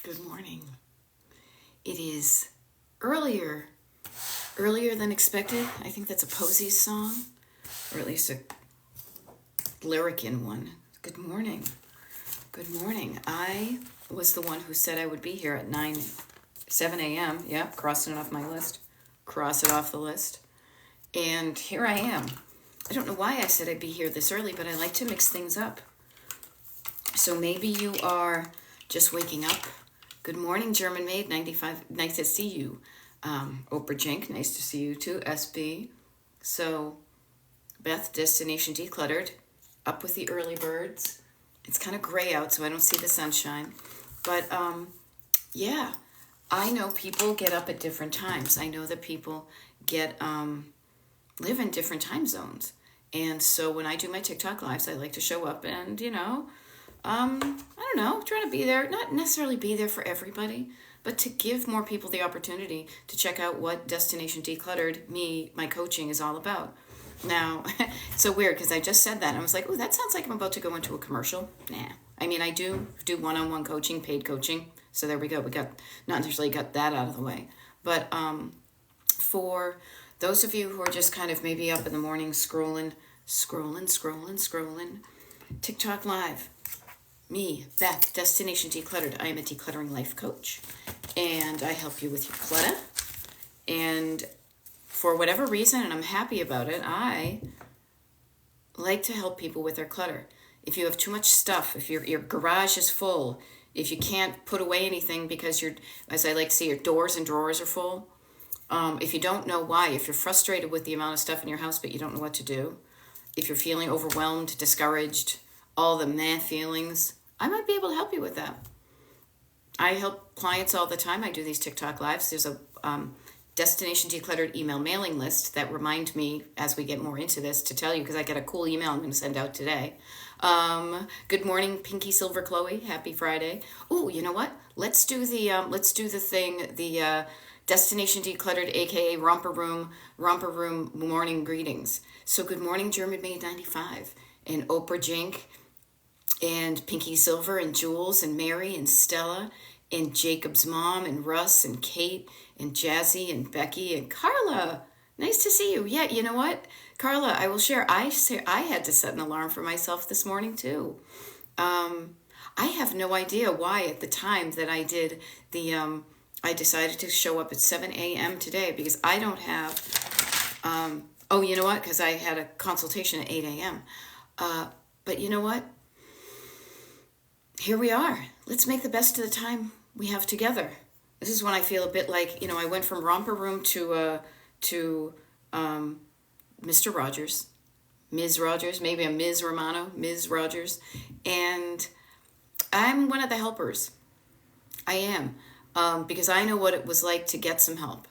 Good morning. It is earlier than expected. I think that's a Posey song, or at least a lyric in one. Good morning. Good morning. I was the one who said I would be here at 7 a.m. Yep, crossing it off my list. Cross it off the list. And here I am. I don't know why I said I'd be here this early, but I like to mix things up. So maybe you are just waking up. Good morning, German Maid 95. Nice to see you. Oprah Jink, nice to see you too. SB. So, Beth, Destination Decluttered. Up with the early birds. It's kind of gray out, so I don't see the sunshine. But, yeah. I know people get up at different times. I know that people live in different time zones. And so when I do my TikTok lives, I like to show up and, I don't know, trying to be there, not necessarily be there for everybody, but to give more people the opportunity to check out what Destination Decluttered, my coaching is all about. Now, it's so weird because I just said that and I was like, oh, that sounds like I'm about to go into a commercial. Nah. I mean, I do one-on-one coaching, paid coaching. So there we go. We not necessarily got that out of the way. But for those of you who are just kind of maybe up in the morning scrolling, TikTok Live. Me, Beth, Destination Decluttered. I am a decluttering life coach, and I help you with your clutter. And for whatever reason, and I'm happy about it, I like to help people with their clutter. If you have too much stuff, if your garage is full, if you can't put away anything because as I like to say, your doors and drawers are full, if you don't know why, if you're frustrated with the amount of stuff in your house but you don't know what to do, if you're feeling overwhelmed, discouraged, all the meh feelings, I might be able to help you with that. I help clients all the time. I do these TikTok lives. There's a Destination Decluttered email mailing list that remind me as we get more into this to tell you, because I get a cool email I'm going to send out today. Good morning, Pinky Silver Chloe. Happy Friday. Oh, you know what? Let's do the Destination Decluttered, aka Romper Room morning greetings. So good morning, German Maid 95 and Oprah Jink and Pinky Silver and Jules and Mary and Stella and Jacob's mom and Russ and Kate and Jazzy and Becky and Carla. Nice to see you. Yeah, you know what, Carla, I will share. I had to set an alarm for myself this morning too. I have no idea why at the time that I did I decided to show up at 7 a.m. today because I don't have, oh, you know what? Because I had a consultation at 8 a.m. But you know what? Here we are. Let's make the best of the time we have together. This is when I feel a bit like, I went from Romper Room to Mr. Rogers, Ms. Rogers, maybe a Ms. Romano, Ms. Rogers, and I'm one of the helpers. I am, because I know what it was like to get some help.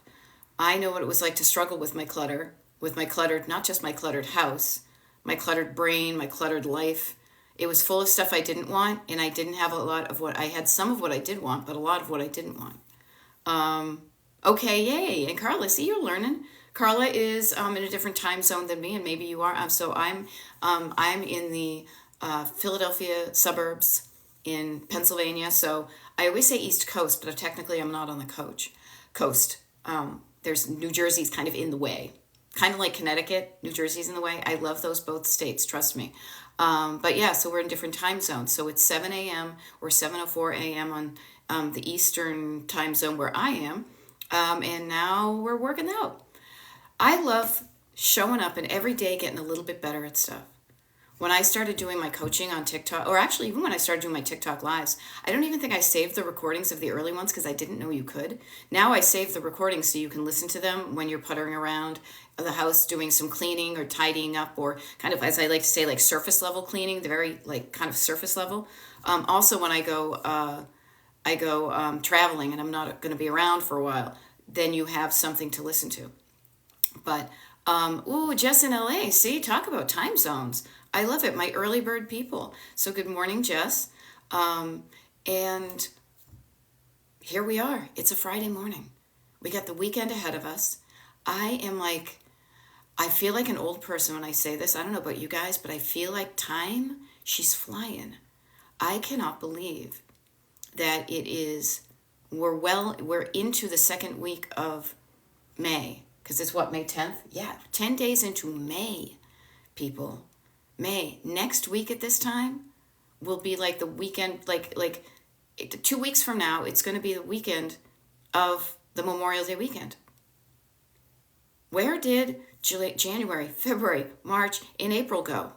I know what it was like to struggle with my cluttered, not just my cluttered house, my cluttered brain, my cluttered life. It was full of stuff I didn't want, and I didn't have a lot of I had some of what I did want, but a lot of what I didn't want. Okay, yay. And Carla, see, you're learning. Carla is in a different time zone than me, and maybe you are. So I'm in the Philadelphia suburbs in Pennsylvania. So I always say East Coast, but technically I'm not on the coast. There's New Jersey's kind of in the way. Kind of like Connecticut, New Jersey's in the way. I love those both states, trust me. But yeah, so we're in different time zones. So it's 7 a.m. or 7:04 a.m. on the Eastern time zone where I am. And now we're working out. I love showing up and every day getting a little bit better at stuff. When I started doing my coaching on TikTok, or actually even when I started doing my TikTok lives, I don't even think I saved the recordings of the early ones because I didn't know you could. Now I save the recordings so you can listen to them when you're puttering around the house doing some cleaning or tidying up, or kind of, as I like to say, like surface level cleaning, the very like kind of surface level. Also when I go traveling and I'm not going to be around for a while, then you have something to listen to. But, Jess in LA, see, talk about time zones. I love it. My early bird people. So good morning, Jess. And here we are. It's a Friday morning. We got the weekend ahead of us. I feel like an old person when I say this. I don't know about you guys, but I feel like time, she's flying. I cannot believe that we're into the second week of May, because it's what, May 10th? Yeah, 10 days into May, people. May. Next week at this time will be like the weekend, 2 weeks from now, it's going to be the weekend of the Memorial Day weekend. Where did January, February, March, and April go?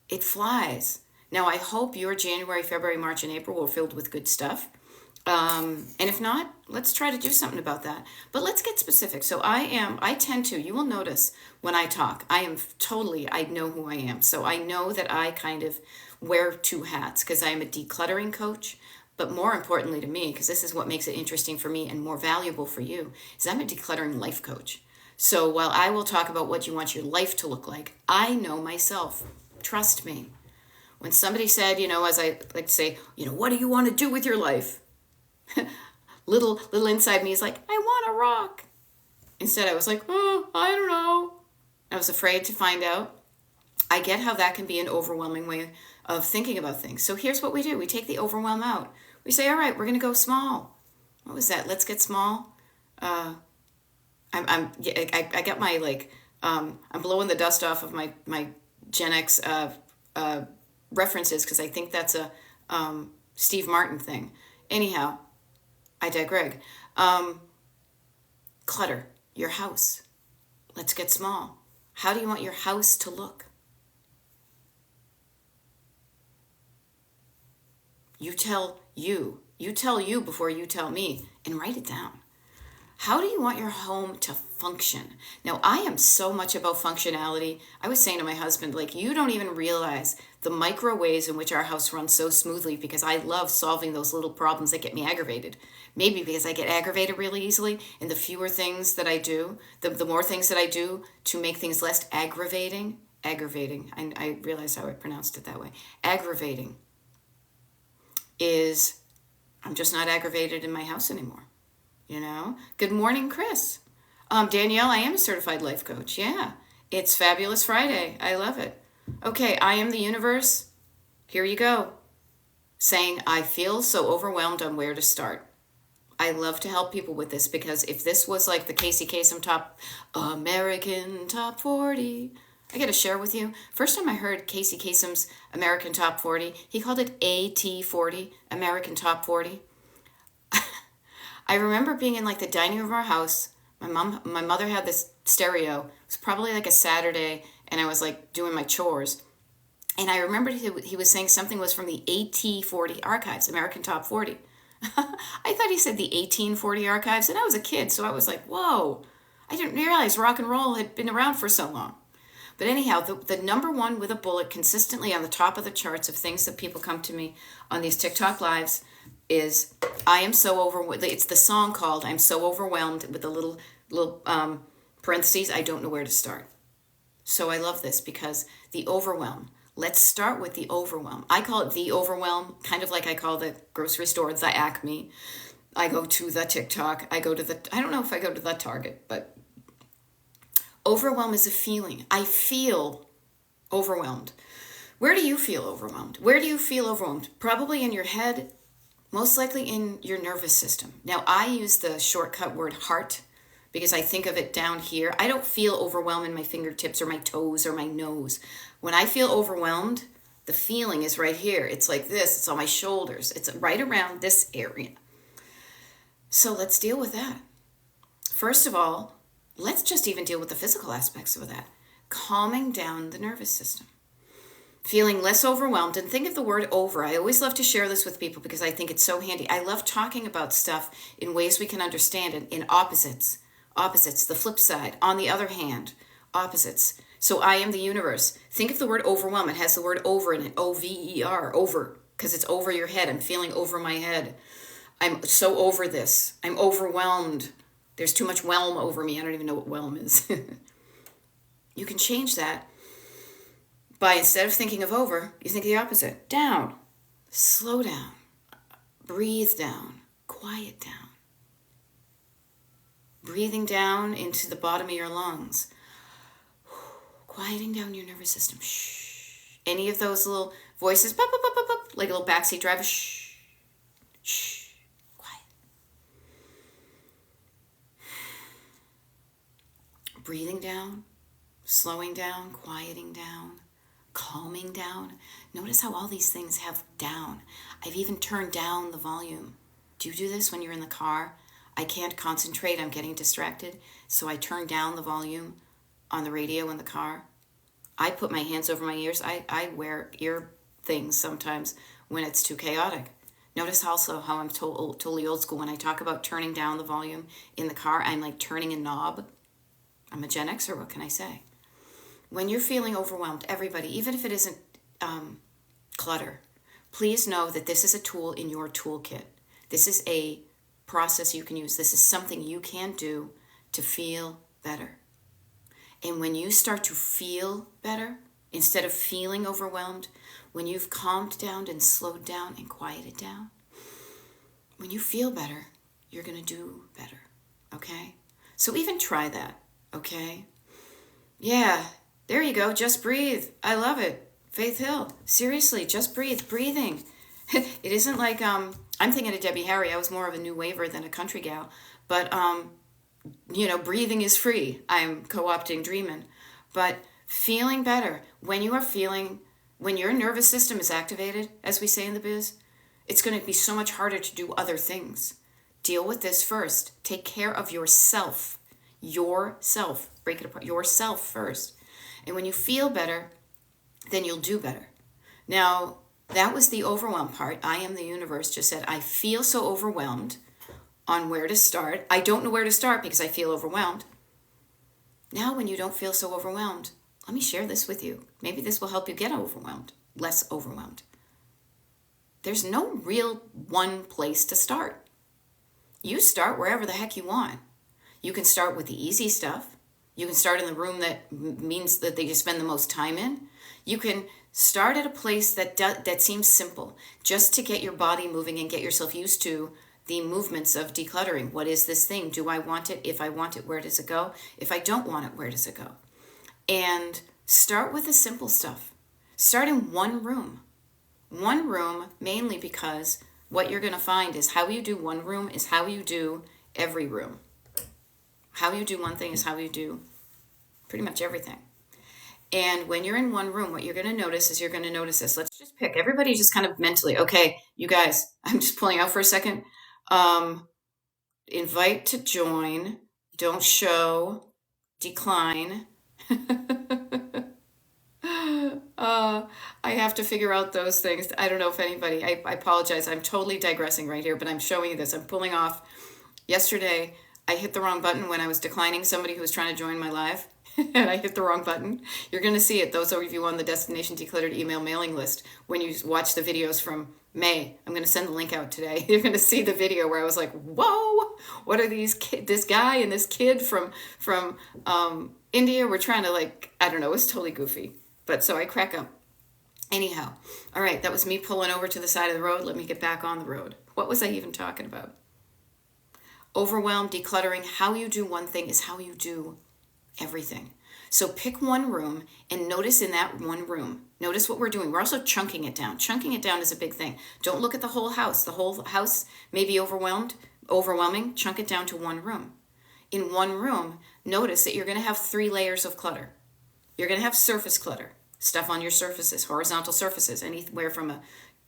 It flies. Now, I hope your January, February, March, and April were filled with good stuff. And if not, let's try to do something about that. But let's get specific. So I tend to, you will notice when I talk, I know who I am. So I know that I kind of wear two hats because I am a decluttering coach. But more importantly to me, because this is what makes it interesting for me and more valuable for you, is I'm a decluttering life coach. So while I will talk about what you want your life to look like, I know myself. Trust me. When somebody said, as I like to say, what do you want to do with your life? little inside me is like, I want a rock. Instead, I was like, oh, I don't know. I was afraid to find out. I get how that can be an overwhelming way of thinking about things. So here's what we do. We take the overwhelm out. We say, all right, we're going to go small. What was that? Let's get small. I got my, I'm blowing the dust off of my Gen X references because I think that's a Steve Martin thing. Anyhow, I digress. Clutter, your house. Let's get small. How do you want your house to look? You tell you before you tell me, and write it down. How do you want your home to function? Now, I am so much about functionality. I was saying to my husband, you don't even realize the micro ways in which our house runs so smoothly because I love solving those little problems that get me aggravated. Maybe because I get aggravated really easily, and the fewer things that I do, the more things that I do to make things less aggravating. I realized how I pronounced it that way. Aggravating is I'm just not aggravated in my house anymore. Good morning, Chris. Danielle, I am a certified life coach. Yeah, it's Fabulous Friday. I love it. Okay, I am the universe. Here you go. Saying, I feel so overwhelmed on where to start. I love to help people with this because if this was like the Casey Kasem American Top 40, I got to share with you. First time I heard Casey Kasem's American Top 40, he called it AT40, American Top 40. I remember being in the dining room of our house. My mother had this stereo. It was probably a Saturday, and I was doing my chores. And I remembered he was saying something was from the AT40 archives, American Top 40. I thought he said the 1840 archives, and I was a kid, so I was like, whoa. I didn't realize rock and roll had been around for so long. But anyhow, the number one with a bullet consistently on the top of the charts of things that people come to me on these TikTok lives is I am so overwhelmed. It's the song called I'm So Overwhelmed with the little parentheses, I don't know where to start. So I love this because the overwhelm. Let's start with the overwhelm. I call it the overwhelm, kind of like I call the grocery store the Acme. I go to the TikTok. I don't know if I go to the Target, but overwhelm is a feeling. I feel overwhelmed. Where do you feel overwhelmed? Where do you feel overwhelmed? Probably in your head, most likely in your nervous system. Now, I use the shortcut word heart because I think of it down here. I don't feel overwhelmed in my fingertips or my toes or my nose. When I feel overwhelmed, the feeling is right here. It's like this. It's on my shoulders. It's right around this area. So let's deal with that. First of all, let's just even deal with the physical aspects of that. Calming down the nervous system. Feeling less overwhelmed, and think of the word over. I always love to share this with people because I think it's so handy. I love talking about stuff in ways we can understand it, in opposites. Opposites, the flip side. On the other hand, opposites. So I am the universe. Think of the word overwhelm. It has the word over in it, O-V-E-R, over, because it's over your head. I'm feeling over my head. I'm so over this. I'm overwhelmed. There's too much whelm over me. I don't even know what whelm is. You can change that by, instead of thinking of over, you think the opposite. Down. Slow down. Breathe down. Quiet down. Breathing down into the bottom of your lungs. Quieting down your nervous system. Shh. Any of those little voices, pop, pop, pop, pop, pop, like a little backseat driver, shh. Shh. Quiet. Breathing down, slowing down, quieting down, calming down. Notice how all these things have down. I've even turned down the volume. Do you do this when you're in the car? I can't concentrate, I'm getting distracted, so I turn down the volume on the radio in the car. I put my hands over my ears. I wear ear things sometimes when it's too chaotic. Notice also how I'm totally old school. When I talk about turning down the volume in the car, I'm like turning a knob. I'm a Gen Xer, what can I say? When you're feeling overwhelmed, everybody, even if it isn't clutter, please know that this is a tool in your toolkit. This is a process you can use. This is something you can do to feel better. And when you start to feel better, instead of feeling overwhelmed, when you've calmed down and slowed down and quieted down, when you feel better, you're going to do better, okay? So even try that, okay? Yeah, there you go. Just breathe. I love it. Faith Hill. Seriously, just breathe. Breathing. It isn't like, I'm thinking of Debbie Harry. I was more of a new waver than a country gal. But, breathing is free. I'm co-opting dreaming. But feeling better, when your nervous system is activated, as we say in the biz, it's going to be so much harder to do other things. Deal with this first. Take care of yourself. Yourself. Break it apart. Yourself first. And when you feel better, then you'll do better. Now, that was the overwhelm part. I Am the Universe just said, I feel so overwhelmed on where to start. I don't know where to start because I feel overwhelmed. Now, when you don't feel so overwhelmed, let me share this with you. Maybe this will help you get overwhelmed, less overwhelmed. There's no real one place to start. You start wherever the heck you want. You can start with the easy stuff. You can start in the room that means that you spend the most time in. You can start at a place that seems simple, just to get your body moving and get yourself used to the movements of decluttering. What is this thing? Do I want it? If I want it, where does it go? If I don't want it, where does it go? And start with the simple stuff. Start in one room. One room, mainly because what you're going to find is how you do one room is how you do every room. How you do one thing is how you do pretty much everything. And when you're in one room, what you're going to notice is you're going to notice this. Let's just pick. Everybody just kind of mentally, okay, you guys, I'm just pulling out for a second. Invite to join. Don't show. Decline. I have to figure out those things. I don't know if anybody, I apologize. I'm totally digressing right here, but I'm showing you this. I'm pulling off. Yesterday, I hit the wrong button when I was declining somebody who was trying to join my live. And I hit the wrong button. You're going to see it, those of you on the Destination Decluttered email mailing list, when you watch the videos from May. I'm going to send the link out today. You're going to see the video where I was like, whoa, what are these this guy and this kid from India were trying to, like, I don't know, it was totally goofy. But so I crack up. Anyhow, all right, that was me pulling over to the side of the road. Let me get back on the road. What was I even talking about? Overwhelmed, decluttering. How you do one thing is how you do everything. So pick one room and notice in that one room. Notice what we're doing. We're also chunking it down. Chunking it down is a big thing. Don't look at the whole house. The whole house may be overwhelming. Chunk it down to one room. In one room, notice that you're going to have 3 layers of clutter. You're going to have surface clutter, stuff on your surfaces, horizontal surfaces, anywhere from a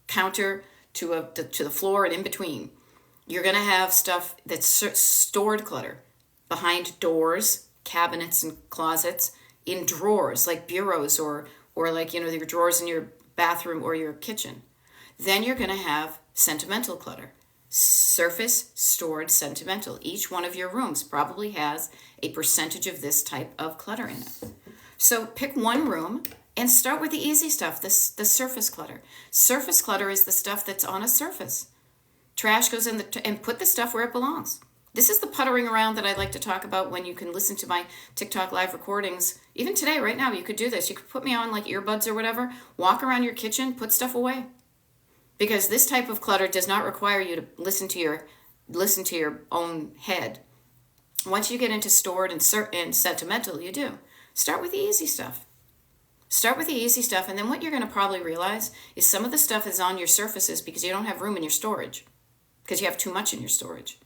counter to the floor and in between. You're going to have stuff that's stored clutter behind doors, cabinets and closets, in drawers like bureaus or like, your drawers in your bathroom or your kitchen. Then you're going to have sentimental clutter. Surface stored sentimental. Each one of your rooms probably has a percentage of this type of clutter in it. So pick one room and start with the easy stuff, the surface clutter. Surface clutter is the stuff that's on a surface. Trash goes in and put the stuff where it belongs. This is the puttering around that I like to talk about when you can listen to my TikTok live recordings. Even today, right now, you could do this. You could put me on like earbuds or whatever, walk around your kitchen, put stuff away. Because this type of clutter does not require you to listen to your own head. Once you get into stored and sentimental, you do. Start with the easy stuff. Start with the easy stuff, and then what you're going to probably realize is some of the stuff is on your surfaces because you don't have room in your storage. because you have too much in your storage.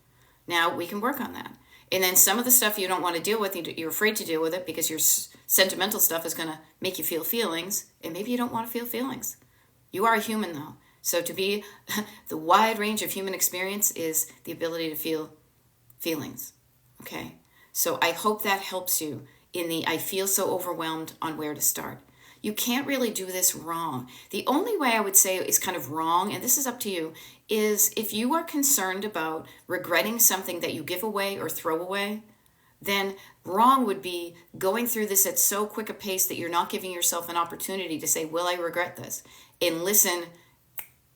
Now we can work on that. And then some of the stuff you don't want to deal with, you're afraid to deal with it because your sentimental stuff is going to make you feel feelings, and maybe you don't want to feel feelings. You are a human, though. So to be the wide range of human experience is the ability to feel feelings. Okay? So I hope that helps you in the I feel so overwhelmed on where to start. You can't really do this wrong. The only way I would say is kind of wrong, and this is up to you, is if you are concerned about regretting something that you give away or throw away, then wrong would be going through this at so quick a pace that you're not giving yourself an opportunity to say, will I regret this? And listen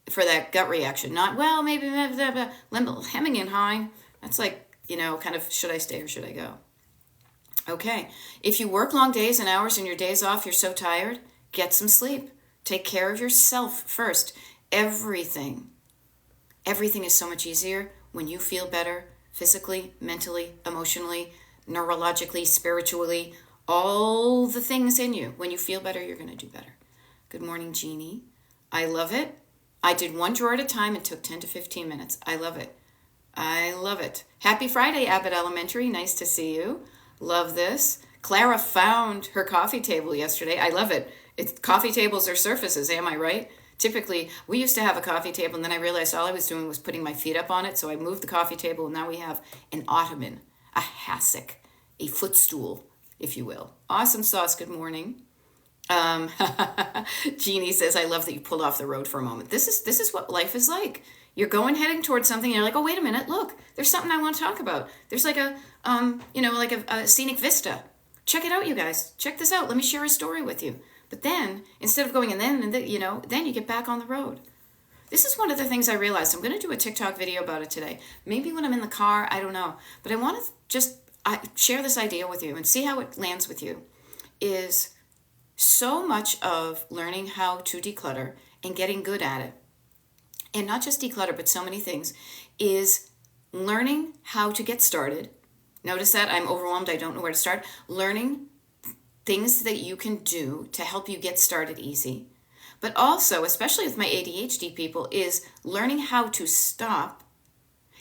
for that gut reaction. Not, well, maybe, hemming and hawing. That's like, kind of, should I stay or should I go? Okay, if you work long days and hours and your days off, you're so tired, get some sleep. Take care of yourself first. Everything is so much easier when you feel better physically, mentally, emotionally, neurologically, spiritually, all the things in you. When you feel better, you're going to do better. Good morning, Jeannie. I love it. I did one drawer at a time and took 10 to 15 minutes. I love it. I love it. Happy Friday, Abbott Elementary. Nice to see you. Love this. Clara found her coffee table yesterday. I love it. Coffee tables are surfaces, am I right? Typically, we used to have a coffee table, and then I realized all I was doing was putting my feet up on it, so I moved the coffee table, and now we have an ottoman, a hassock, a footstool, if you will. Awesome sauce, good morning. Jeannie says, I love that you pulled off the road for a moment. This is what life is like. You're heading towards something, and you're like, oh, wait a minute, look, there's something I want to talk about. There's like a scenic vista. Check it out, you guys. Check this out. Let me share a story with you. But then, instead of going then you get back on the road. This is one of the things I realized. I'm going to do a TikTok video about it today. Maybe when I'm in the car, I don't know. But I want to just share this idea with you and see how it lands with you. Is so much of learning how to declutter and getting good at it, and not just declutter, but so many things, is learning how to get started. Notice that I'm overwhelmed. I don't know where to start. Learning things that you can do to help you get started easy. But also, especially with my ADHD people, is learning how to stop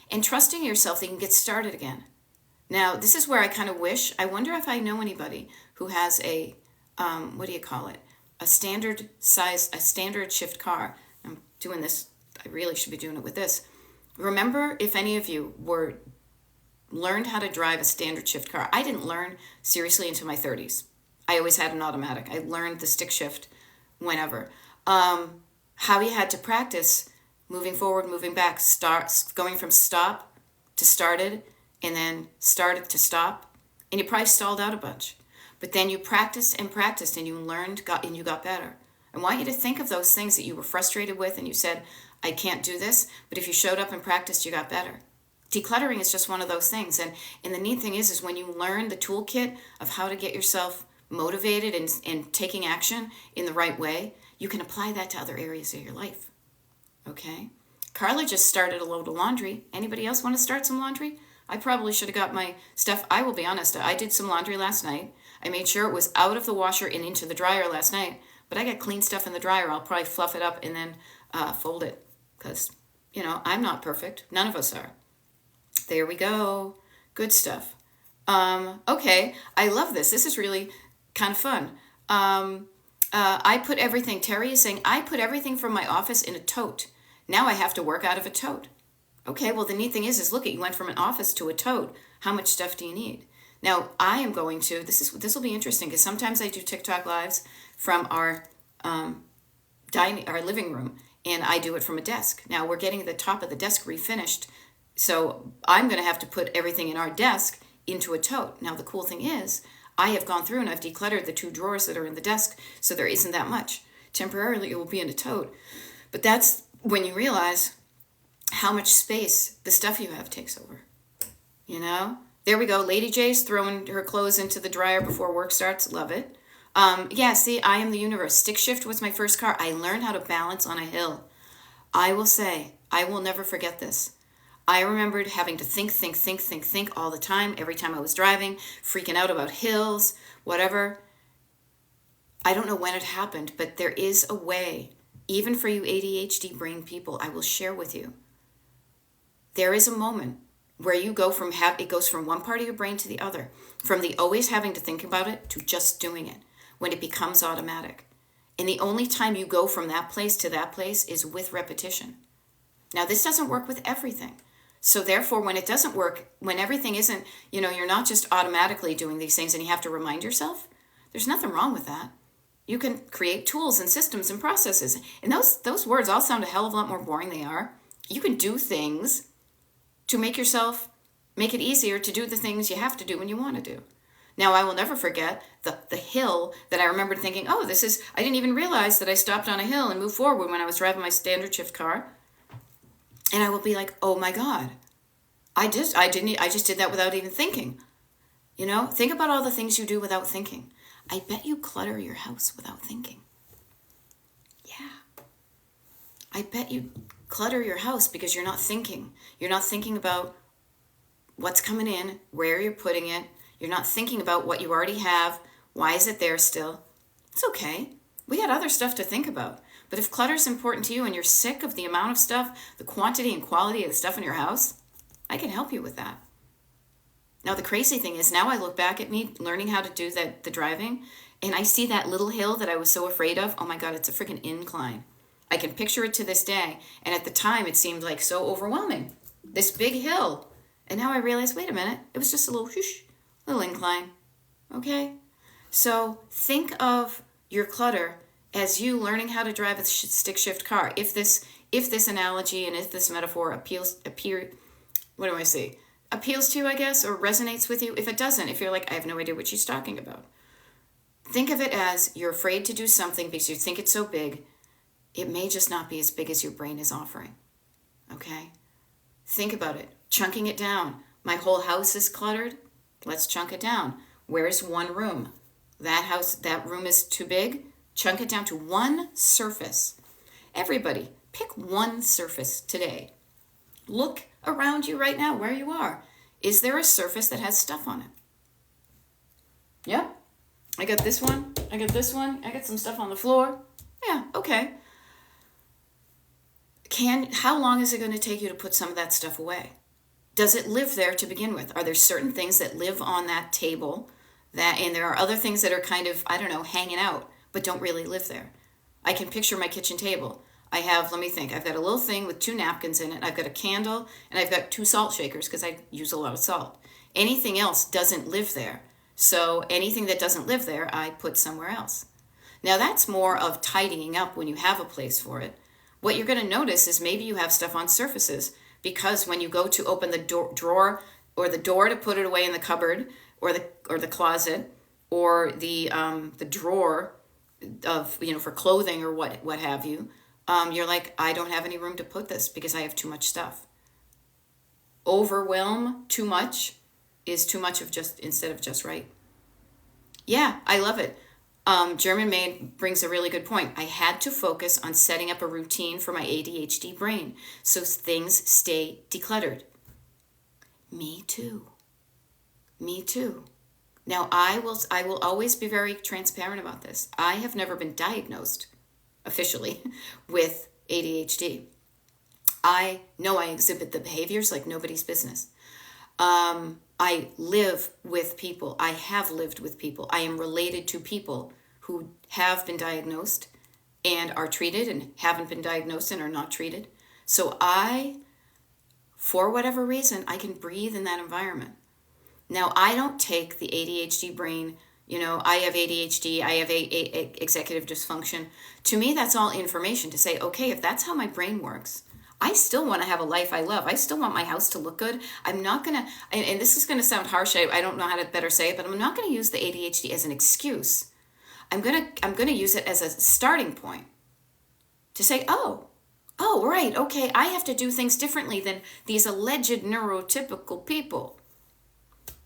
and trusting yourself that you can get started again. Now, this is where I kind of I wonder if I know anybody who has a, a standard shift car. I'm doing this. I really should be doing it with this. Remember, if any of you learned how to drive a standard shift car. I didn't learn seriously until my 30s. I always had an automatic. I learned the stick shift whenever. How you had to practice moving forward, moving back, going from stop to started, and then started to stop. And you probably stalled out a bunch. But then you practiced, and you learned, and you got better. I want you to think of those things that you were frustrated with, and you said, I can't do this. But if you showed up and practiced, you got better. Decluttering is just one of those things. And the neat thing is when you learn the toolkit of how to get yourself motivated and taking action in the right way, you can apply that to other areas of your life. Okay? Carla just started a load of laundry. Anybody else want to start some laundry? I probably should have got my stuff. I will be honest. I did some laundry last night. I made sure it was out of the washer and into the dryer last night. But I got clean stuff in the dryer. I'll probably fluff it up and then fold it. Because, I'm not perfect. None of us are. There we go. Good stuff. Okay. I love this. This is really kind of fun. I put everything, Terry is saying, I put everything from my office in a tote. Now I have to work out of a tote. Okay, well, the neat thing is look, you went from an office to a tote. How much stuff do you need? Now, I am going to, this will be interesting because sometimes I do TikTok lives from our living room, and I do it from a desk. Now, we're getting the top of the desk refinished, so I'm going to have to put everything in our desk into a tote. Now, the cool thing is, I have gone through and I've decluttered the 2 drawers that are in the desk, so there isn't that much. Temporarily, it will be in a tote. But that's when you realize how much space the stuff you have takes over. There we go. Lady J's throwing her clothes into the dryer before work starts. Love it. Yeah, see, I am the universe. Stick shift was my first car. I learned how to balance on a hill. I will say, I will never forget this. I remembered having to think all the time, every time I was driving, freaking out about hills, whatever. I don't know when it happened, but there is a way, even for you ADHD brain people, I will share with you. there is a moment where you go from it goes from one part of your brain to the other, from the always having to think about it to just doing it, when it becomes automatic. And the only time you go from that place to that place is with repetition. Now, this doesn't work with everything. So therefore, when it doesn't work, when everything isn't, you're not just automatically doing these things and you have to remind yourself, there's nothing wrong with that. You can create tools and systems and processes. And those words all sound a hell of a lot more boring than they are. You can do things to make it easier to do the things you have to do when you want to do. Now, I will never forget the hill that I remembered thinking, I didn't even realize that I stopped on a hill and moved forward when I was driving my standard shift car. And I will be like, oh my God, I just did that without even thinking. Think about all the things you do without thinking. I bet you clutter your house without thinking. Yeah. I bet you clutter your house because you're not thinking. You're not thinking about what's coming in, where you're putting it. You're not thinking about what you already have. Why is it there still? It's okay. We got other stuff to think about. But if clutter is important to you and you're sick of the amount of stuff, the quantity and quality of the stuff in your house, I can help you with that. Now, the crazy thing is, now I look back at me learning how to do the driving, and I see that little hill that I was so afraid of. Oh my God, it's a freaking incline. I can picture it to this day. And at the time, it seemed like so overwhelming. This big hill. And now I realize, wait a minute, it was just a little incline. Okay? So think of your clutter as you learning how to drive a stick shift car. If this analogy and if this metaphor appeals to you, I guess, or resonates with you. If it doesn't, if you're like, I have no idea what she's talking about, think of it as you're afraid to do something because you think it's so big. It may just not be as big as your brain is offering. Okay? Think about it. Chunking it down. My whole house is cluttered. Let's chunk it down. Where's one room? That room is too big. Chunk it down to one surface. Everybody, pick one surface today. Look around you right now where you are. Is there a surface that has stuff on it? Yep. I got this one. I got this one. I got some stuff on the floor. Yeah, okay. How long is it going to take you to put some of that stuff away? Does it live there to begin with? Are there certain things that live on that table and there are other things that are kind of, hanging out, but don't really live there? I can picture my kitchen table. Let me think, I've got a little thing with 2 napkins in it. I've got a candle and I've got 2 salt shakers because I use a lot of salt. Anything else doesn't live there. So anything that doesn't live there, I put somewhere else. Now that's more of tidying up when you have a place for it. What you're going to notice is maybe you have stuff on surfaces because when you go to open the drawer or the door to put it away in the cupboard or the closet or the drawer of for clothing or what have you, you're like, I don't have any room to put this because I have too much stuff. Overwhelm too much is too much instead of just right. Yeah, I love it. German Maid brings a really good point. I had to focus on setting up a routine for my ADHD brain so things stay decluttered. Me too. Now, I will always be very transparent about this. I have never been diagnosed officially with ADHD. I know I exhibit the behaviors like nobody's business. I live with people. I have lived with people. I am related to people who have been diagnosed and are treated and haven't been diagnosed and are not treated. So for whatever reason, I can breathe in that environment. Now, I don't take the ADHD brain, I have ADHD, I have a executive dysfunction. To me, that's all information to say, okay, if that's how my brain works, I still want to have a life I love. I still want my house to look good. I'm not going to, and this is going to sound harsh, I don't know how to better say it, but I'm not going to use the ADHD as an excuse. I'm going to use it as a starting point to say, oh, right, okay, I have to do things differently than these alleged neurotypical people.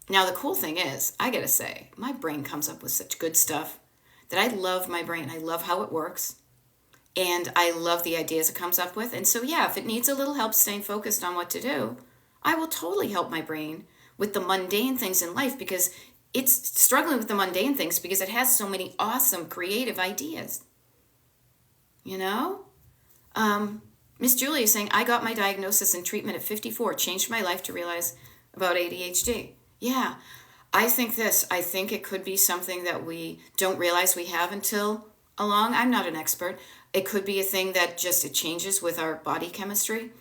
Now, the cool thing is, I gotta say, my brain comes up with such good stuff that I love my brain. I love how it works. And I love the ideas it comes up with. And so, yeah, if it needs a little help staying focused on what to do, I will totally help my brain with the mundane things in life because it's struggling with the mundane things because it has so many awesome creative ideas. Miss Julie is saying, I got my diagnosis and treatment at 54, changed my life to realize about ADHD. Yeah, I think this. I think it could be something that we don't realize we have until along. I'm not an expert. It could be a thing that just it changes with our body chemistry.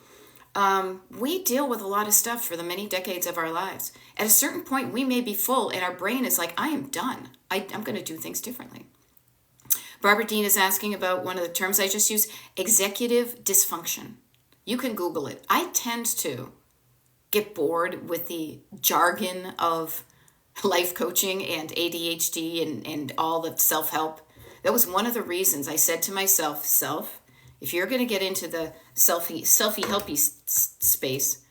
We deal with a lot of stuff for the many decades of our lives. At a certain point, we may be full, and our brain is like, I am done. I'm going to do things differently. Barbara Dean is asking about one of the terms I just used, executive dysfunction. You can Google it. I tend to get bored with the jargon of life coaching and ADHD and all the self-help. That was one of the reasons I said to myself, if you're going to get into the selfie-helpy space,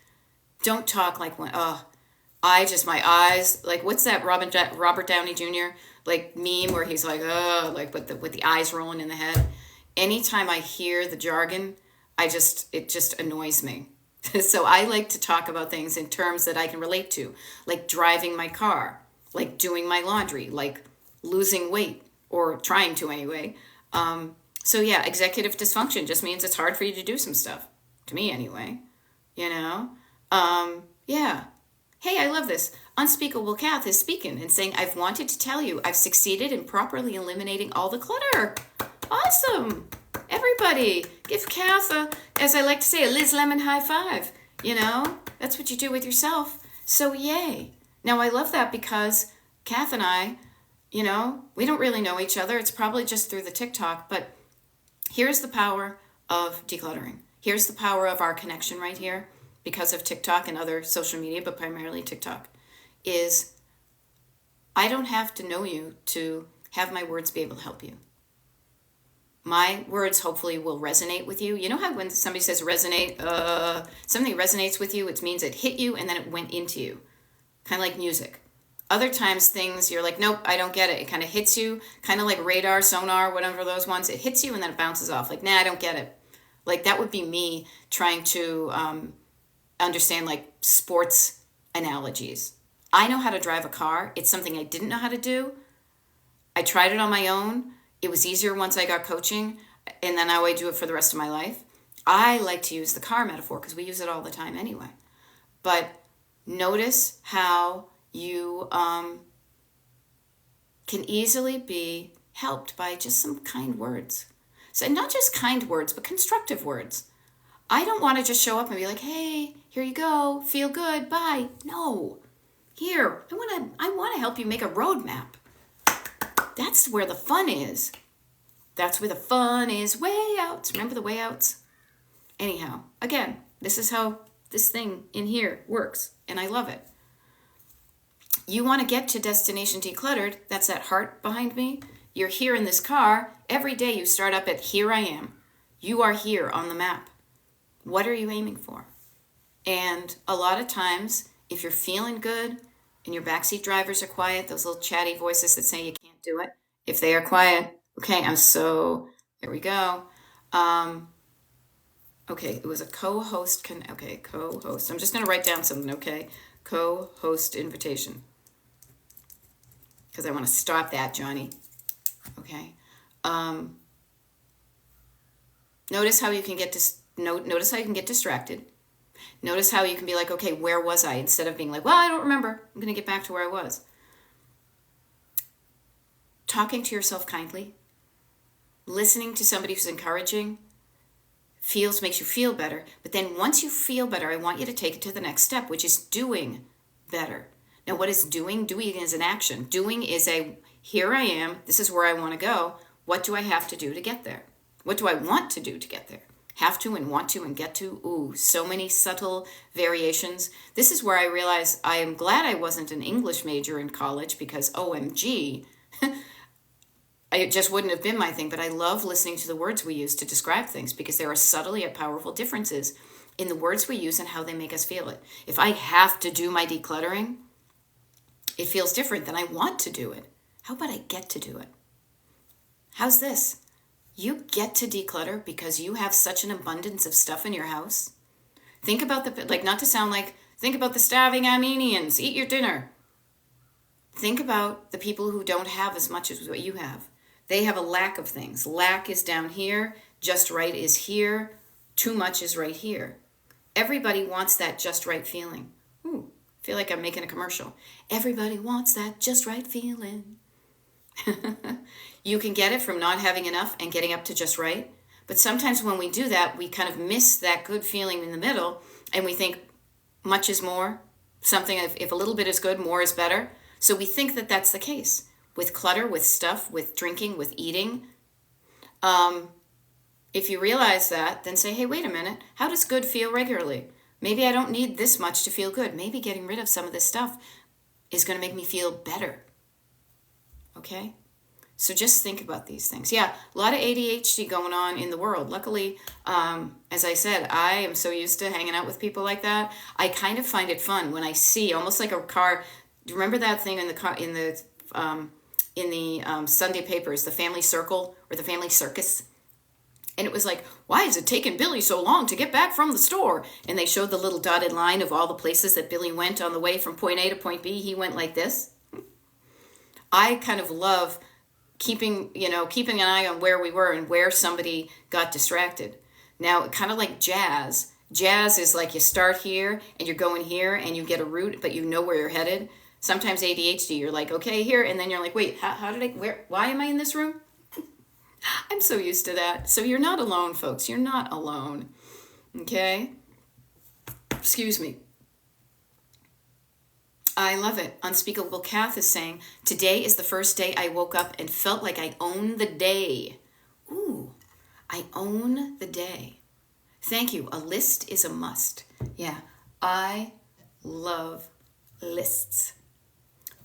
don't talk like when, my eyes, like what's that Robert Downey Jr. like meme where he's like, like with the eyes rolling in the head. Anytime I hear the jargon, it just annoys me. So I like to talk about things in terms that I can relate to, like driving my car, like doing my laundry, like losing weight, or trying to anyway. So yeah, executive dysfunction just means it's hard for you to do some stuff. To me anyway, you know? Yeah. Hey, I love this. Unspeakable Kath is speaking and saying, I've wanted to tell you I've succeeded in properly eliminating all the clutter. Awesome. Everybody, give Kath as I like to say, a Liz Lemon high five. You know, that's what you do with yourself. So yay. Now I love that because Kath and I, you know, we don't really know each other. It's probably just through the TikTok, but here's the power of decluttering. Here's the power of our connection right here because of TikTok and other social media, but primarily TikTok, is I don't have to know you to have my words be able to help you. My words hopefully will resonate with you. You know how when somebody says resonate, something resonates with you, it means it hit you and then it went into you. Kind of like music. Other times things you're like, nope, I don't get it. It kind of hits you, kind of like radar, sonar, whatever those ones. It hits you and then it bounces off. Like, nah, I don't get it. Like that would be me trying to understand like sports analogies. I know how to drive a car. It's something I didn't know how to do. I tried it on my own. It was easier once I got coaching, and then I would do it for the rest of my life. I like to use the car metaphor because we use it all the time anyway. But notice how you can easily be helped by just some kind words. So not just kind words, but constructive words. I don't want to just show up and be like, hey, here you go, feel good, bye. No. Here, I want to help you make a roadmap. That's where the fun is. That's where the fun is. Way outs. Remember the way outs? Anyhow, again, this is how this thing in here works, and I love it. You want to get to Destination Decluttered. That's that heart behind me. You're here in this car. Every day you start up at here I am. You are here on the map. What are you aiming for? And a lot of times, if you're feeling good and your backseat drivers are quiet, those little chatty voices that say you can't do it, if they are quiet, okay, there we go. Okay, it was a co-host, co-host. I'm just going to write down something, okay? Co-host invitation. Because I want to stop that, Johnny. Okay. Notice how you can get notice how you can get distracted. Notice how you can be like, okay, where was I? Instead of being like, well, I don't remember. I'm going to get back to where I was. Talking to yourself kindly. Listening to somebody who's encouraging makes you feel better. But then once you feel better, I want you to take it to the next step, which is doing better. Now, what is doing? Doing is an action. Doing is here I am. This is where I want to go. What do I have to do to get there? What do I want to do to get there? Have to and want to and get to. Ooh, so many subtle variations. This is where I realize I am glad I wasn't an English major in college because OMG, it just wouldn't have been my thing. But I love listening to the words we use to describe things because there are subtle yet powerful differences in the words we use and how they make us feel it. If I have to do my decluttering, it feels different than I want to do it. How about I get to do it? How's this? You get to declutter because you have such an abundance of stuff in your house. Think about think about the starving Armenians. Eat your dinner. Think about the people who don't have as much as what you have. They have a lack of things. Lack is down here. Just right is here. Too much is right here. Everybody wants that just right feeling. Ooh, feel like I'm making a commercial. Everybody wants that just right feeling. You can get it from not having enough and getting up to just right. But sometimes when we do that, we kind of miss that good feeling in the middle, and we think much is more. Something, if a little bit is good, more is better. So we think that that's the case with clutter, with stuff, with drinking, with eating. If you realize that, then say, hey, wait a minute. How does good feel regularly? Maybe I don't need this much to feel good. Maybe getting rid of some of this stuff is going to make me feel better. Okay? So just think about these things. Yeah, a lot of ADHD going on in the world. Luckily, as I said, I am so used to hanging out with people like that. I kind of find it fun when I see, almost like a car. Do you remember that thing in the car, in the Sunday papers, the family circle or the family circus? And it was like, why is it taking Billy so long to get back from the store? And they showed the little dotted line of all the places that Billy went on the way from point A to point B. He went like this. I kind of love keeping an eye on where we were and where somebody got distracted. Now, kind of like jazz. Jazz is like you start here and you're going here and you get a route, but you know where you're headed. Sometimes ADHD, you're like, okay, here. And then you're like, wait, why am I in this room? I'm so used to that. So you're not alone, folks. You're not alone. Okay? Excuse me. I love it. Unspeakable Kath is saying, today is the first day I woke up and felt like I own the day. Ooh, I own the day. Thank you. A list is a must. Yeah, I love lists.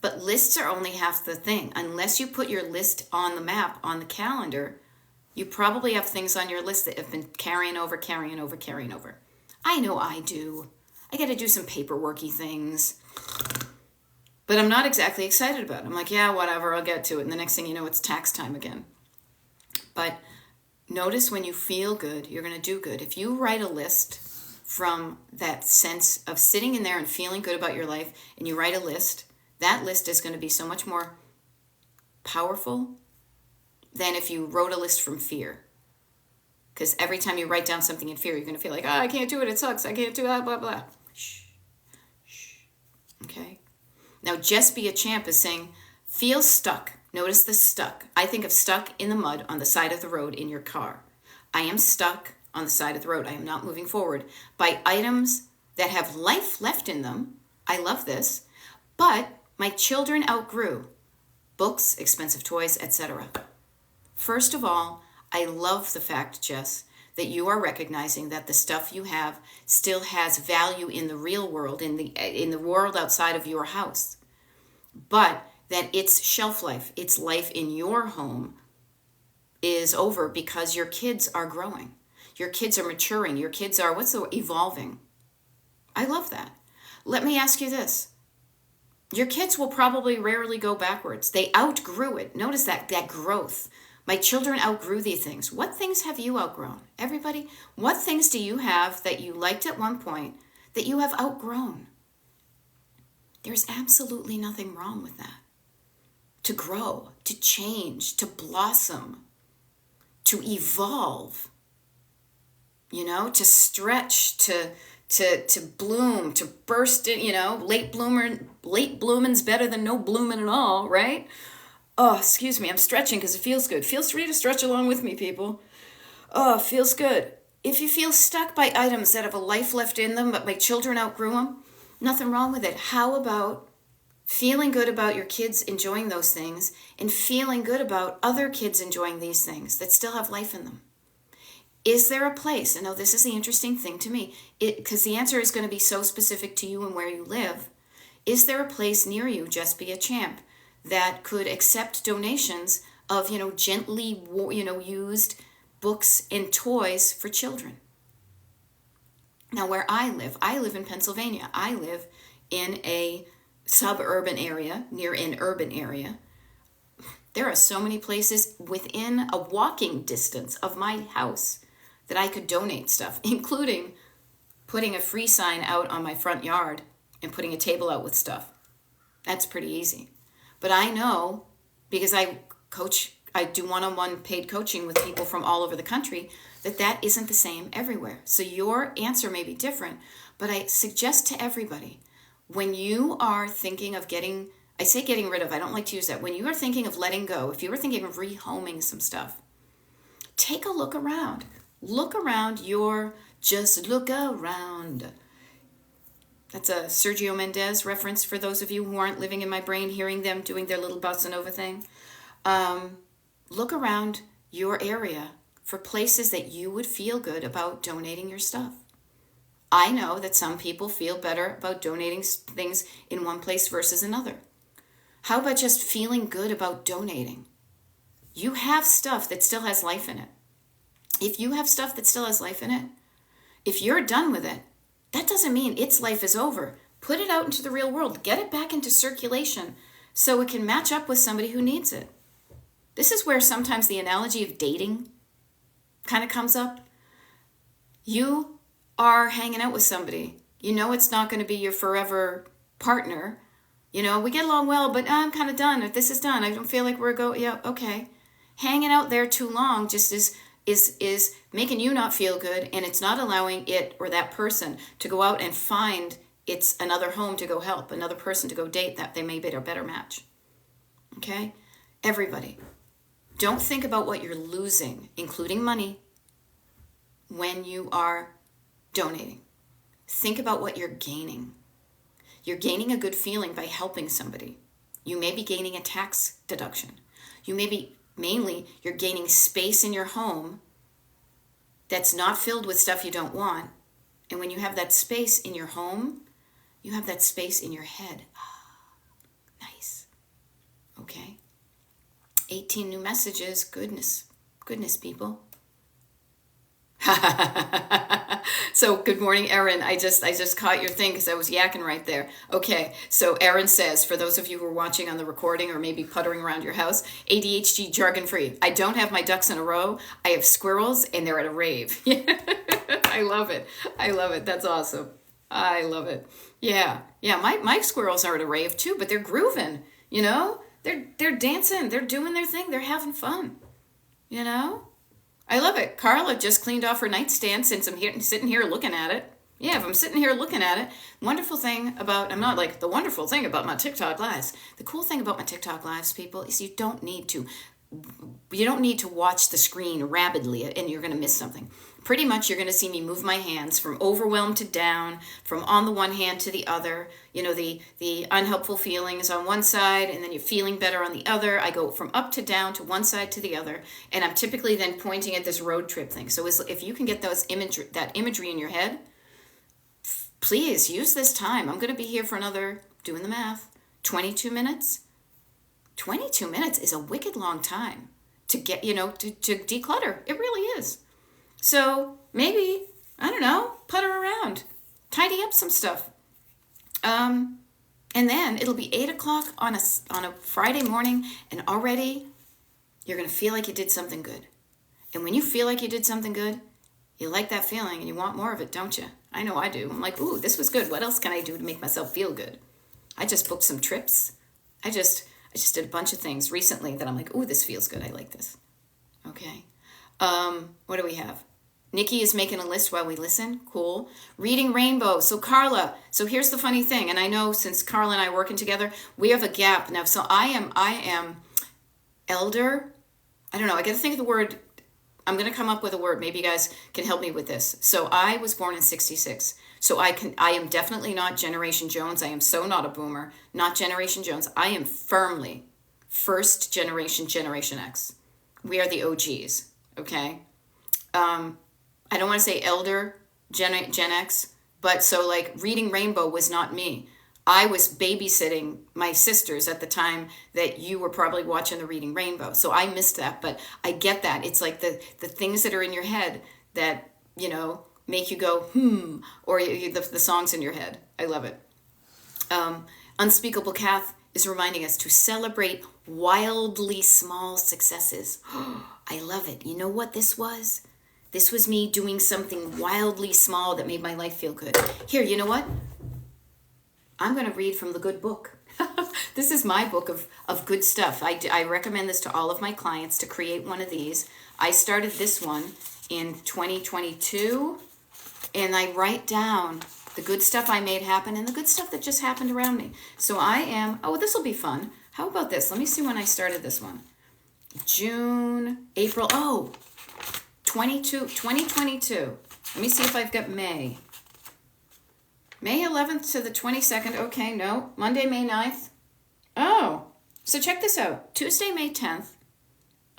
But lists are only half the thing. Unless you put your list on the map, on the calendar, you probably have things on your list that have been carrying over. I know I do. I got to do some paperworky things. But I'm not exactly excited about it. I'm like, yeah, whatever, I'll get to it. And the next thing you know, it's tax time again. But notice when you feel good, you're going to do good. If you write a list from that sense of sitting in there and feeling good about your life, and you write a list, that list is going to be so much more powerful than if you wrote a list from fear. Because every time you write down something in fear, you're going to feel like, I can't do it, it sucks, I can't do that, blah, blah. Shh. Okay? Now, Just Be a Champ is saying, feel stuck. Notice the stuck. I think of stuck in the mud on the side of the road in your car. I am stuck on the side of the road. I am not moving forward by items that have life left in them. I love this. But my children outgrew books, expensive toys, etc. First of all, I love the fact, Jess, that you are recognizing that the stuff you have still has value in the real world, in the world outside of your house. But that its shelf life, its life in your home is over because your kids are growing. Your kids are maturing. Your kids are, evolving. I love that. Let me ask you this. Your kids will probably rarely go backwards. They outgrew it. Notice that growth. My children outgrew these things. What things have you outgrown? Everybody, what things do you have that you liked at one point that you have outgrown? There's absolutely nothing wrong with that. To grow, to change, to blossom, to evolve, to stretch, to bloom, to burst in, late blooming's better than no blooming at all, right? Oh, excuse me, I'm stretching because it feels good. Feel free to stretch along with me, people. Oh, feels good. If you feel stuck by items that have a life left in them, but my children outgrew them, nothing wrong with it. How about feeling good about your kids enjoying those things and feeling good about other kids enjoying these things that still have life in them? Is there a place, and this is the interesting thing to me, because the answer is going to be so specific to you and where you live. Is there a place near you, Just Be a Champ, that could accept donations of, gently, used books and toys for children? Now, where I live in Pennsylvania. I live in a suburban area, near an urban area. There are so many places within a walking distance of my house that I could donate stuff, including putting a free sign out on my front yard and putting a table out with stuff. That's pretty easy. But I know, because I do one-on-one paid coaching with people from all over the country, that isn't the same everywhere. So your answer may be different, but I suggest to everybody, when you are thinking of I say getting rid of, I don't like to use that. When you are thinking of letting go, if you were thinking of rehoming some stuff, take a look around. Look around just look around. That's a Sergio Mendes reference for those of you who aren't living in my brain, hearing them doing their little bossa nova thing. Look around your area for places that you would feel good about donating your stuff. I know that some people feel better about donating things in one place versus another. How about just feeling good about donating? You have stuff that still has life in it. If you have stuff that still has life in it, if you're done with it, that doesn't mean its life is over. Put it out into the real world. Get it back into circulation so it can match up with somebody who needs it. This is where sometimes the analogy of dating kind of comes up. You are hanging out with somebody. You know it's not going to be your forever partner. You know, we get along well, but I'm kind of done. If this is done, I don't feel like we're going, yeah, okay. Hanging out there too long just is making you not feel good, and it's not allowing it or that person to go out and find it's another home to go help, another person to go date that they may be a better match. Okay? Everybody, don't think about what you're losing, including money, when you are donating. Think about what you're gaining. You're gaining a good feeling by helping somebody. You may be gaining a tax deduction. You may be, mainly, you're gaining space in your home that's not filled with stuff you don't want. And when you have that space in your home, you have that space in your head. Nice. Okay. 18 new messages. Goodness, people. So good morning, Erin. I just caught your thing because I was yakking right there. Okay, so Erin says, for those of you who are watching on the recording or maybe puttering around your house, ADHD jargon free. I don't have my ducks in a row. I have squirrels and they're at a rave. I love it. That's awesome. I love it. Yeah. My squirrels are at a rave too, but they're grooving. You know, they're dancing. They're doing their thing. They're having fun. You know. I love it. Carla just cleaned off her nightstand since I'm here sitting here looking at it. Yeah, if I'm sitting here looking at it, wonderful thing about, I'm not like the wonderful thing about my TikTok lives. The cool thing about my TikTok lives, people, is you don't need to watch the screen rapidly and you're going to miss something. Pretty much you're going to see me move my hands from overwhelmed to down, from on the one hand to the other. You know, the unhelpful feelings on one side and then you're feeling better on the other. I go from up to down to one side to the other. And I'm typically then pointing at this road trip thing. So if you can get that imagery in your head, please use this time. I'm going to be here for another, doing the math, 22 minutes. 22 minutes is a wicked long time to get, to declutter. It really is. So maybe, I don't know, putter around, tidy up some stuff. And then it'll be 8 o'clock on a Friday morning, and already you're going to feel like you did something good. And when you feel like you did something good, you like that feeling and you want more of it, don't you? I know I do. I'm like, ooh, this was good. What else can I do to make myself feel good? I just booked some trips. I just did a bunch of things recently that I'm like, ooh, this feels good. I like this. Okay. What do we have? Nikki is making a list while we listen. Cool. Reading Rainbow. So Carla, so here's the funny thing. And I know since Carla and I are working together, we have a gap now. So I am elder. I don't know. I got to think of the word. I'm going to come up with a word. Maybe you guys can help me with this. So I was born in 66. So I am definitely not Generation Jones. I am so not a boomer. Not Generation Jones. I am firmly first generation, Generation X. We are the OGs. Okay. I don't want to say elder Gen X, but so like Reading Rainbow was not me. I was babysitting my sisters at the time that you were probably watching the Reading Rainbow. So I missed that, but I get that. It's like the things that are in your head that, make you go, or the songs in your head. I love it. Unspeakable Kath is reminding us to celebrate wildly small successes. I love it. You know what this was? This was me doing something wildly small that made my life feel good. Here, you know what? I'm going to read from the good book. This is my book of good stuff. I recommend this to all of my clients to create one of these. I started this one, in 2022, and I write down the good stuff I made happen and the good stuff that just happened around me. So I am, oh, this will be fun. How about this? Let me see when I started this one. June, April, 2022. Let me see if I've got May. May 11th to the 22nd. Okay, no. Monday, May 9th. Oh, so check this out. Tuesday, May 10th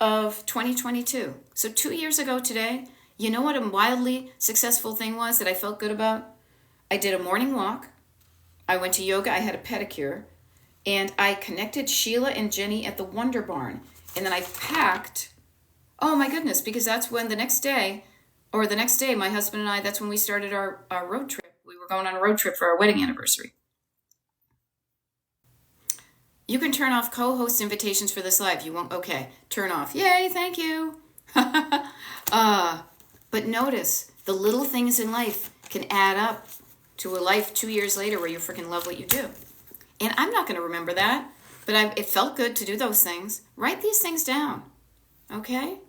of 2022. So 2 years ago today, you know what a wildly successful thing was that I felt good about? I did a morning walk. I went to yoga. I had a pedicure. And I connected Sheila and Jenny at the Wonder Barn. And then I packed, oh my goodness, because that's when the next day, my husband and I, that's when we started our road trip. We were going on a road trip for our wedding anniversary. You can turn off co-host invitations for this live. You won't? Okay, turn off. Yay, thank you. But notice, the little things in life can add up to a life 2 years later where you freaking love what you do. And I'm not going to remember that, but it felt good to do those things. Write these things down, okay?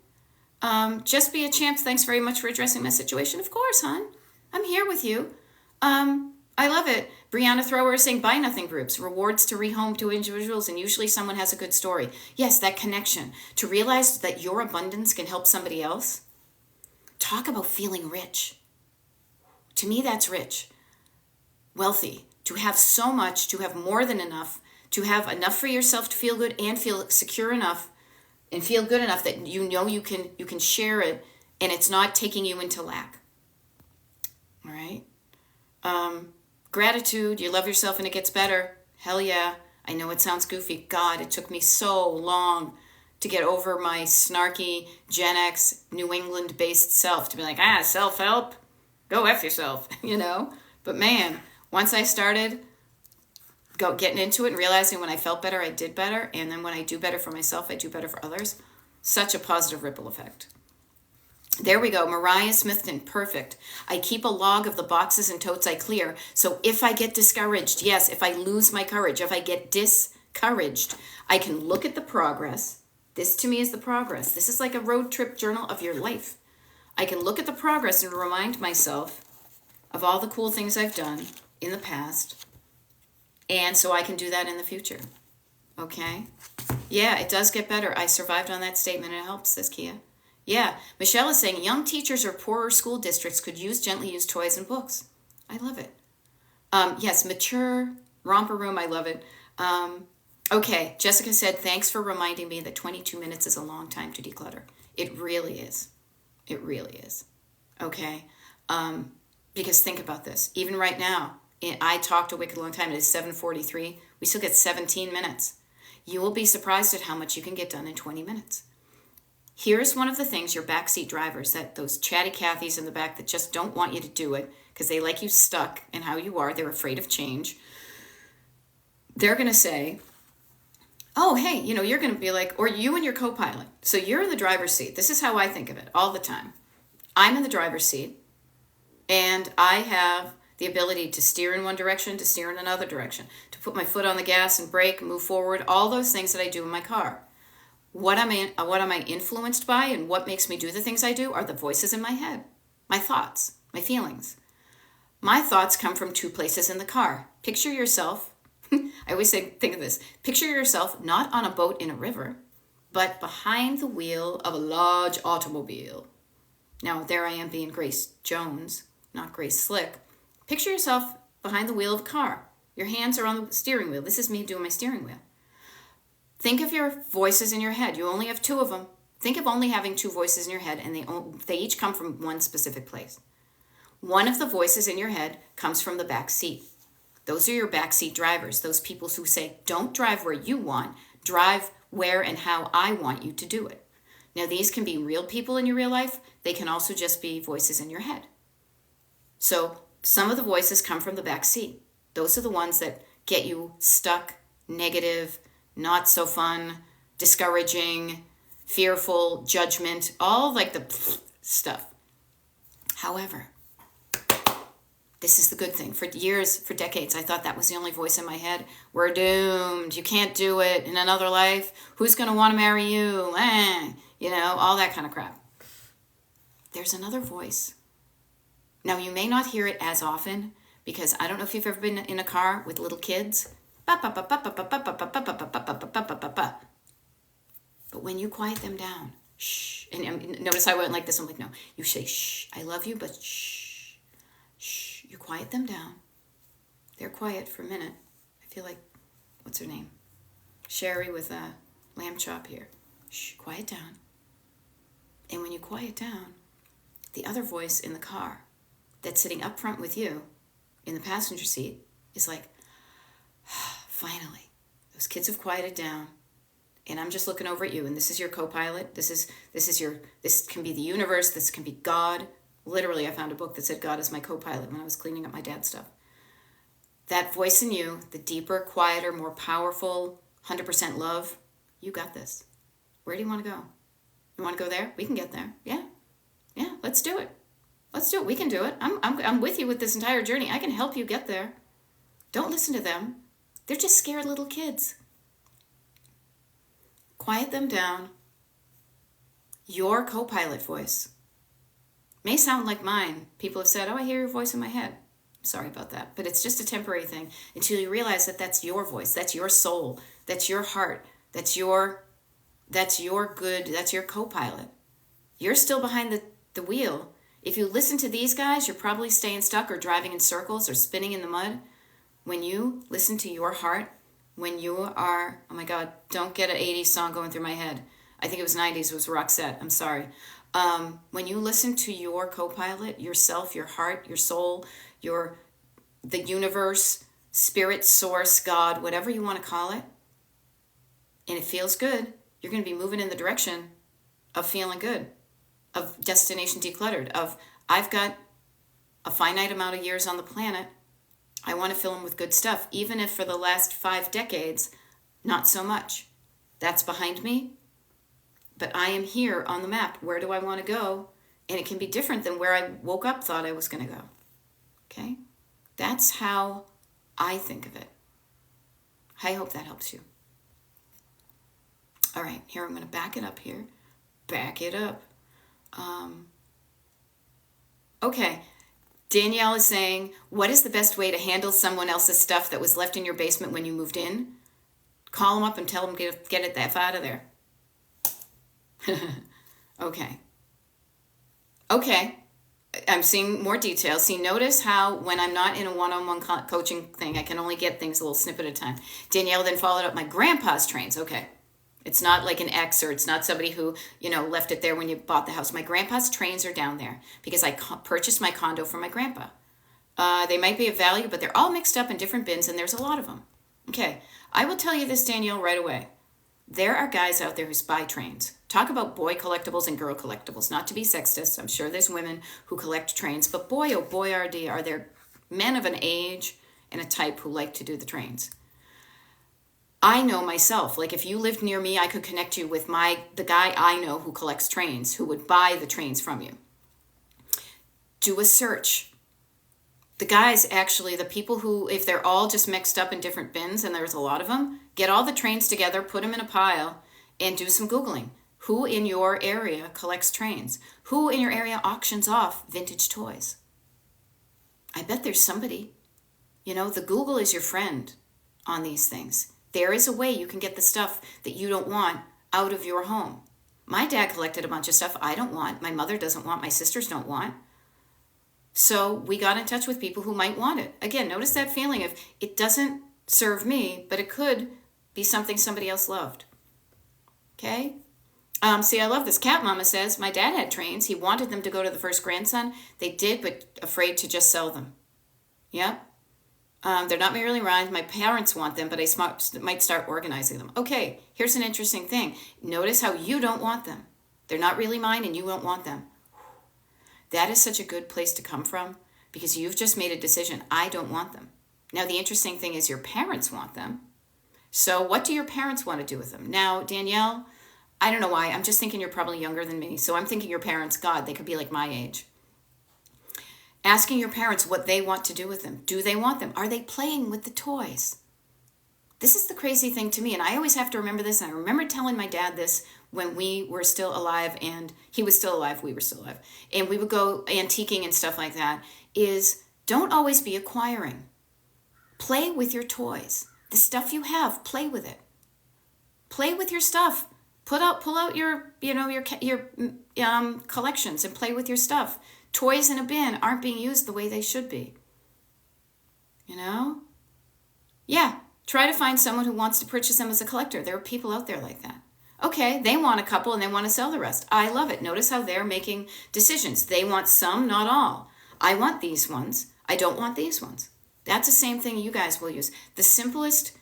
Just be a champ. Thanks very much for addressing my situation. Of course, hon. I'm here with you. I love it. Brianna Thrower is saying, buy nothing groups, rewards to rehome to individuals, and usually someone has a good story. Yes, that connection. To realize that your abundance can help somebody else. Talk about feeling rich. To me, that's rich. Wealthy. To have so much, to have more than enough, to have enough for yourself to feel good and feel secure enough and feel good enough that you know you can share it and it's not taking you into lack. All right? Gratitude, you love yourself and it gets better. Hell yeah. I know it sounds goofy. God, it took me so long to get over my snarky Gen X New England-based self to be like, self-help? Go F yourself, you know? But man, once I started getting into it and realizing when I felt better, I did better. And then when I do better for myself, I do better for others. Such a positive ripple effect. There we go. Mariah Smithton. Perfect. I keep a log of the boxes and totes I clear. So if I get discouraged, yes, if I lose my courage, if I get discouraged, I can look at the progress. This to me is the progress. This is like a road trip journal of your life. I can look at the progress and remind myself of all the cool things I've done in the past. And so I can do that in the future. Okay? Yeah, it does get better. I survived on that statement. It helps, says Kia. Yeah, Michelle is saying young teachers or poorer school districts could use gently used toys and books. I love it. Yes, mature, romper room, I love it. Okay, Jessica said, thanks for reminding me that 22 minutes is a long time to declutter. It really is. It really is. Okay? Because think about this. Even right now, I talked a wicked long time. It is 7:43. We still get 17 minutes. You will be surprised at how much you can get done in 20 minutes. Here's one of the things your backseat drivers, that those chatty Cathys in the back that just don't want you to do it because they like you stuck in how you are. They're afraid of change. They're going to say, oh, hey, you're going to be like, or you and your co-pilot. So you're in the driver's seat. This is how I think of it all the time. I'm in the driver's seat and I have the ability to steer in one direction, to steer in another direction, to put my foot on the gas and brake, move forward, all those things that I do in my car. What am I influenced by and what makes me do the things I do are the voices in my head, my thoughts, my feelings. My thoughts come from two places in the car. Picture yourself, I always think of this, picture yourself not on a boat in a river, but behind the wheel of a large automobile. Now, there I am being Grace Jones, not Grace Slick. Picture yourself behind the wheel of a car. Your hands are on the steering wheel. This is me doing my steering wheel. Think of your voices in your head. You only have two of them. Think of only having two voices in your head, and they each come from one specific place. One of the voices in your head comes from the back seat. Those are your backseat drivers, those people who say, don't drive where you want, drive where and how I want you to do it. Now, these can be real people in your real life. They can also just be voices in your head. So some of the voices come from the back seat. Those are the ones that get you stuck, negative, not so fun, discouraging, fearful, judgment, all like the stuff. However, this is the good thing. For years, for decades, I thought that was the only voice in my head. We're doomed. You can't do it in another life. Who's going to want to marry you? All that kind of crap. there's another voice. Now, you may not hear it as often because I don't know if you've ever been in a car with little kids. But when you quiet them down, shh, and notice how I went like this. I'm like, no, you say, shh, I love you, but shh, shh. You quiet them down. They're quiet for a minute. I feel like, what's her name? Sherry with a lamb chop here. Shh, quiet down. And when you quiet down, the other voice in the car that's sitting up front with you in the passenger seat is like, finally, those kids have quieted down, and I'm just looking over at you, and this is your co-pilot. This can be the universe. This can be God. Literally, I found a book that said God is my co-pilot when I was cleaning up my dad's stuff. That voice in you, the deeper, quieter, more powerful, 100% love, you got this. Where do you want to go? You want to go there? We can get there. Yeah, let's do it. Let's do it. We can do it. I'm with you with this entire journey. I can help you get there. Don't listen to them. They're just scared little kids. Quiet them down. Your co-pilot voice may sound like mine. People have said, oh, I hear your voice in my head. Sorry about that. But it's just a temporary thing until you realize that that's your voice. That's your soul. That's your heart. That's your co-pilot. You're still behind the wheel. If you listen to these guys, you're probably staying stuck or driving in circles or spinning in the mud. When you listen to your heart, when you are, oh my God, don't get an 80s song going through my head. I think it was 90s, it was Roxette, I'm sorry. When you listen to your co-pilot, yourself, your heart, your soul, the universe, spirit, source, God, whatever you want to call it, and it feels good, you're going to be moving in the direction of feeling good, of destination decluttered, of I've got a finite amount of years on the planet. I want to fill them with good stuff, even if for the last 5 decades, not so much. That's behind me, but I am here on the map. Where do I want to go? And it can be different than where I woke up, thought I was going to go. Okay? That's how I think of it. I hope that helps you. All right, here I'm going to back it up here. Back it up. Okay. Danielle is saying, what is the best way to handle someone else's stuff that was left in your basement when you moved in? Call them up and tell them to get it the F out of there. Okay. I'm seeing more details. See, notice how when I'm not in a one-on-one coaching thing, I can only get things a little snippet at a time. Danielle then followed up my grandpa's trains. Okay. It's not like an ex, or it's not somebody who, left it there when you bought the house. My grandpa's trains are down there because I purchased my condo for my grandpa. They might be of value, but they're all mixed up in different bins, and there's a lot of them. Okay, I will tell you this, Danielle, right away. There are guys out there who spy trains. Talk about boy collectibles and girl collectibles. Not to be sexist. I'm sure there's women who collect trains, but boy, oh boy, are there men of an age and a type who like to do the trains. I know myself, like if you lived near me, I could connect you with the guy I know who collects trains, who would buy the trains from you. Do a search. The guys, actually, the people who, if they're all just mixed up in different bins, and there's a lot of them, get all the trains together, put them in a pile, and do some Googling. Who in your area collects trains? Who in your area auctions off vintage toys? I bet there's somebody. The Google is your friend on these things. There is a way you can get the stuff that you don't want out of your home. My dad collected a bunch of stuff I don't want. My mother doesn't want. My sisters don't want. So we got in touch with people who might want it. Again, notice that feeling of it doesn't serve me, but it could be something somebody else loved. Okay? See, I love this. Cat Mama says, my dad had trains. He wanted them to go to the first grandson. They did, but afraid to just sell them. Yep. They're not merely rhymes. My parents want them, but I might start organizing them. Okay, here's an interesting thing. Notice how you don't want them. They're not really mine, and you don't want them. That is such a good place to come from because you've just made a decision. I don't want them. Now, the interesting thing is your parents want them. So what do your parents want to do with them? Now, Danielle, I don't know why. I'm just thinking you're probably younger than me. So I'm thinking your parents, God, they could be like my age. Asking your parents what they want to do with them. Do they want them? Are they playing with the toys? This is the crazy thing to me, and I always have to remember this, and I remember telling my dad this when we were still alive, and he was still alive, we were still alive, and we would go antiquing and stuff like that, is don't always be acquiring. Play with your toys. The stuff you have, play with it. Play with your stuff. Pull out your collections and play with your stuff. Toys in a bin aren't being used the way they should be. Yeah, try to find someone who wants to purchase them as a collector. There are people out there like that. Okay, they want a couple and they want to sell the rest. I love it. Notice how they're making decisions. They want some, not all. I want these ones. I don't want these ones. That's the same thing you guys will use. The simplest,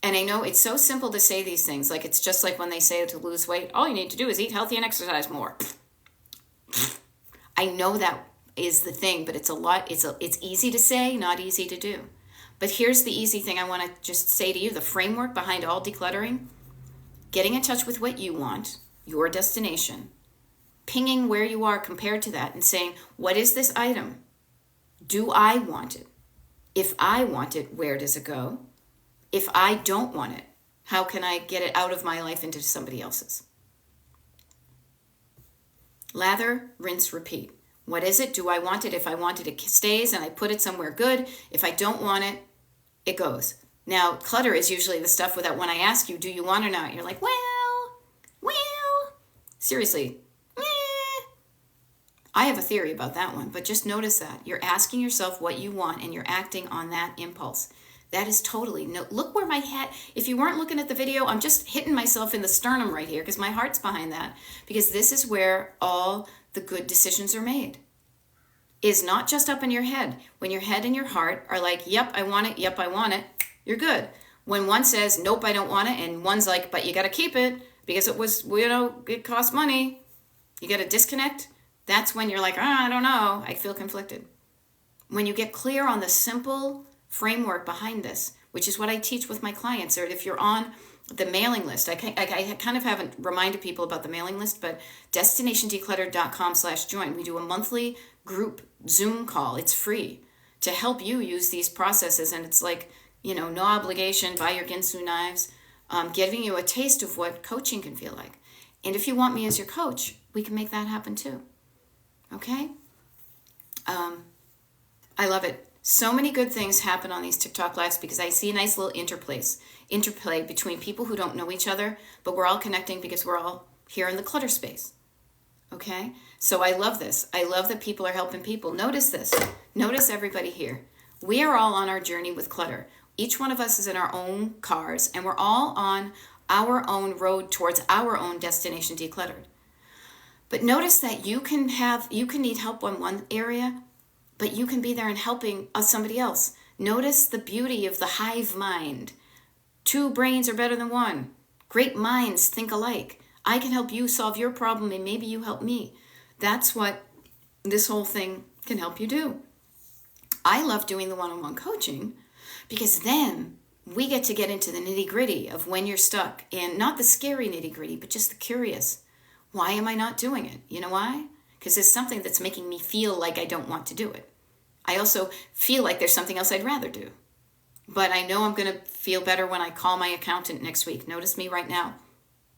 and I know it's so simple to say these things, like it's just like when they say to lose weight, all you need to do is eat healthy and exercise more. I know that is the thing, but it's easy to say, not easy to do. But here's the easy thing I want to just say to you, the framework behind all decluttering: getting in touch with what you want, your destination, pinging where you are compared to that and saying, what is this item? Do I want it? If I want it, where does it go? If I don't want it, how can I get it out of my life into somebody else's? Lather, rinse, repeat. What is it? Do I want it? If I want it, it stays and I put it somewhere good. If I don't want it, it goes. Now, clutter is usually the stuff that when I ask you, do you want it or not? You're like, well, seriously, I have a theory about that one, but just notice that. You're asking yourself what you want and you're acting on that impulse. That is totally, no, look where my head, if you weren't looking at the video, I'm just hitting myself in the sternum right here because my heart's behind that. Because this is where all the good decisions are made. Is not just up in your head. When your head and your heart are like, yep, I want it, yep, I want it, you're good. When one says, nope, I don't want it, and one's like, but you got to keep it because it was, it costs money, you got to disconnect. That's when you're like, I don't know, I feel conflicted. When you get clear on the simple framework behind this, which is what I teach with my clients, or if you're on the mailing list, I kind of haven't reminded people about the mailing list, but destinationdecluttered.com/join. We do a monthly group Zoom call. It's free to help you use these processes, and it's like, no obligation, buy your Ginsu knives, giving you a taste of what coaching can feel like. And if you want me as your coach, we can make that happen too. Okay? I love it. So many good things happen on these TikTok lives because I see a nice little interplay between people who don't know each other, but we're all connecting because we're all here in the clutter space. Okay? So I love this. I love that people are helping people. Notice this. Notice everybody here. We are all on our journey with clutter. Each one of us is in our own cars, and we're all on our own road towards our own destination decluttered. But notice that you can need help on one area, but you can be there and helping somebody else. Notice the beauty of the hive mind. 2 brains are better than 1. Great minds think alike. I can help you solve your problem and maybe you help me. That's what this whole thing can help you do. I love doing the one-on-one coaching because then we get to get into the nitty-gritty of when you're stuck, and not the scary nitty-gritty, but just the curious. Why am I not doing it? You know why? Because there's something that's making me feel like I don't want to do it. I also feel like there's something else I'd rather do. But I know I'm going to feel better when I call my accountant next week. Notice me right now.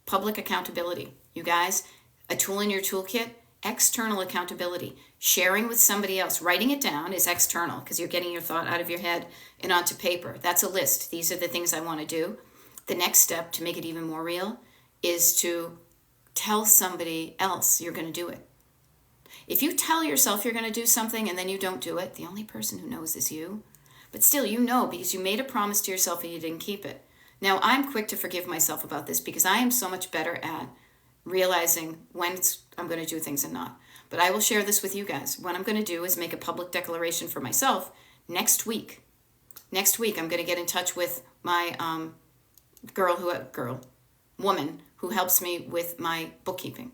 Public accountability. You guys, a tool in your toolkit, external accountability. Sharing with somebody else. Writing it down is external because you're getting your thought out of your head and onto paper. That's a list. These are the things I want to do. The next step to make it even more real is to tell somebody else you're going to do it. If you tell yourself you're going to do something and then you don't do it, the only person who knows is you. But still, you know because you made a promise to yourself and you didn't keep it. Now, I'm quick to forgive myself about this because I am so much better at realizing when I'm going to do things and not. But I will share this with you guys. What I'm going to do is make a public declaration for myself next week. Next week, I'm going to get in touch with my woman who helps me with my bookkeeping.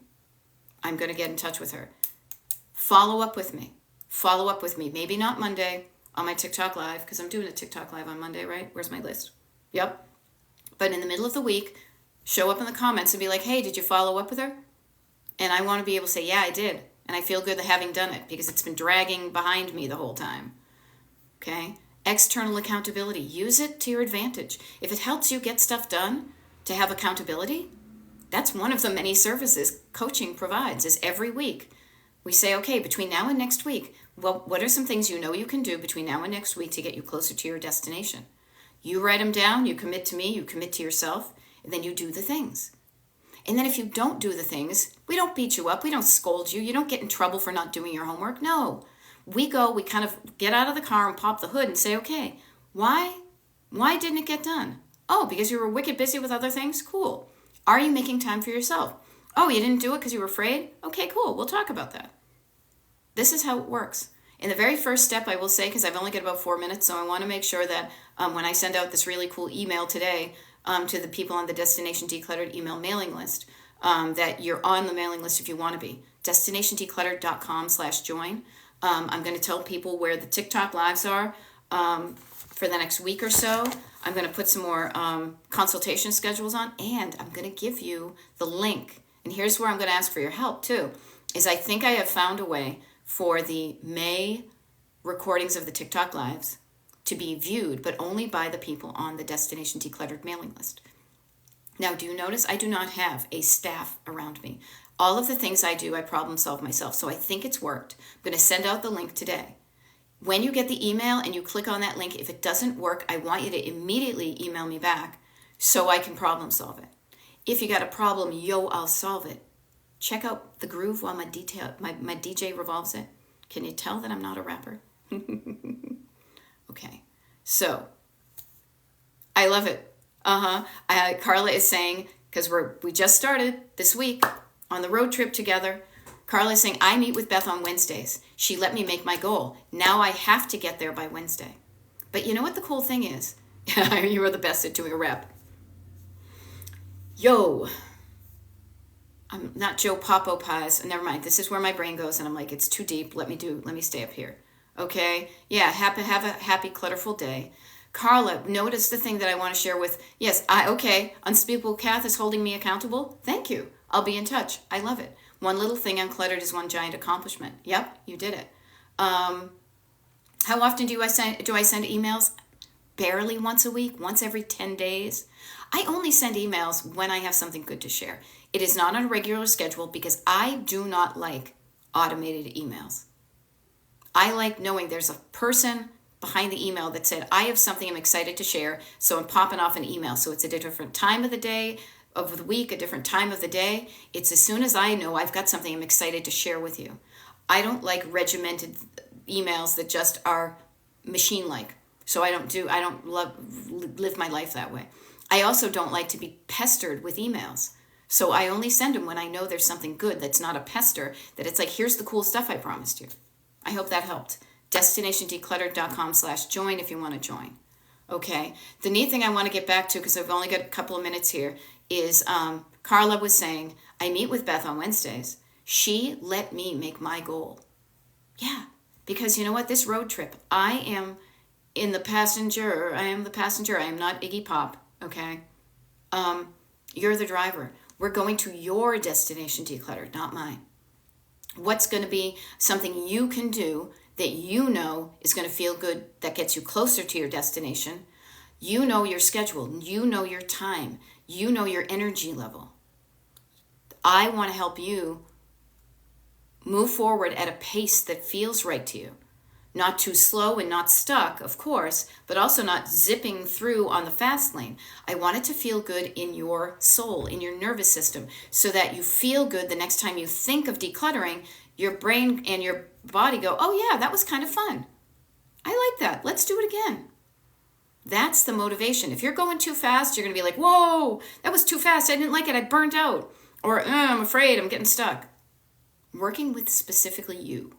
I'm going to get in touch with her. Follow up with me. Maybe not Monday on my TikTok Live, because I'm doing a TikTok Live on Monday, right? Where's my list? Yep. But in the middle of the week, show up in the comments and be like, hey, did you follow up with her? And I want to be able to say, yeah, I did. And I feel good having done it because it's been dragging behind me the whole time. Okay? External accountability. Use it to your advantage. If it helps you get stuff done, to have accountability, that's one of the many services coaching provides. Is every week we say, okay, between now and next week, well, what are some things you know you can do between now and next week to get you closer to your destination? You write them down, you commit to me, you commit to yourself, and then you do the things. And then if you don't do the things, we don't beat you up, we don't scold you, you don't get in trouble for not doing your homework. No, we kind of get out of the car and pop the hood and say, okay, why didn't it get done? Oh, because you were wicked busy with other things? Cool. Are you making time for yourself? Oh, you didn't do it because you were afraid? Okay, cool. We'll talk about that. This is how it works. In the very first step, I will say, because I've only got about 4 minutes, so I want to make sure that when I send out this really cool email today to the people on the Destination Decluttered email mailing list, that you're on the mailing list if you want to be. DestinationDecluttered.com/join. I'm going to tell people where the TikTok lives are for the next week or so. I'm going to put some more consultation schedules on, and I'm going to give you the link. And here's where I'm going to ask for your help too, is I think I have found a way for the May recordings of the TikTok lives to be viewed, but only by the people on the Destination Decluttered mailing list. Now, do you notice I do not have a staff around me? All of the things I do, I problem solve myself. So I think it's worked. I'm going to send out the link today. When you get the email and you click on that link, if it doesn't work, I want you to immediately email me back so I can problem solve it. If you got a problem, I'll solve it. Check out the groove while my DJ revolves it. Can you tell that I'm not a rapper? Okay, so I love it. Carla is saying, because we just started this week on the road trip together. Carla is saying, I meet with Beth on Wednesdays. She let me make my goal. Now I have to get there by Wednesday. But you know what the cool thing is? You are the best at doing a rap. I'm not Joe Popo Pies. Never mind. This is where my brain goes, and I'm like, it's too deep. Let me stay up here. Okay? Yeah, have a happy, clutterful day. Carla, notice the thing that I want to share with, Unspeakable Kath is holding me accountable. Thank you. I'll be in touch. I love it. One little thing uncluttered is one giant accomplishment. Yep, you did it. How often do I send emails? Barely once a week, once every 10 days. I only send emails when I have something good to share. It is not on a regular schedule because I do not like automated emails. I like knowing there's a person behind the email that said, I have something I'm excited to share, so I'm popping off an email. So it's at a different time of the day, of the week, a different time of the day. It's as soon as I know I've got something I'm excited to share with you. I don't like regimented emails that just are machine-like. So I don't live my life that way. I also don't like to be pestered with emails. So I only send them when I know there's something good that's not a pester, that it's like, here's the cool stuff I promised you. I hope that helped. DestinationDecluttered.com/join if you want to join. Okay. The neat thing I want to get back to, because I've only got a couple of minutes here, is Carla was saying, I meet with Beth on Wednesdays. She let me make my goal. Yeah. Because you know what? This road trip, I am the passenger. I am not Iggy Pop. Okay. You're the driver. We're going to your destination decluttered, not mine. What's going to be something you can do that you know is going to feel good, that gets you closer to your destination? You know your schedule. You know your time. You know your energy level. I want to help you move forward at a pace that feels right to you. Not too slow and not stuck, of course, but also not zipping through on the fast lane. I want it to feel good in your soul, in your nervous system, so that you feel good the next time you think of decluttering, your brain and your body go, oh yeah, that was kind of fun. I like that. Let's do it again. That's the motivation. If you're going too fast, you're going to be like, whoa, that was too fast. I didn't like it. I burnt out. Or I'm afraid I'm getting stuck. Working with specifically you,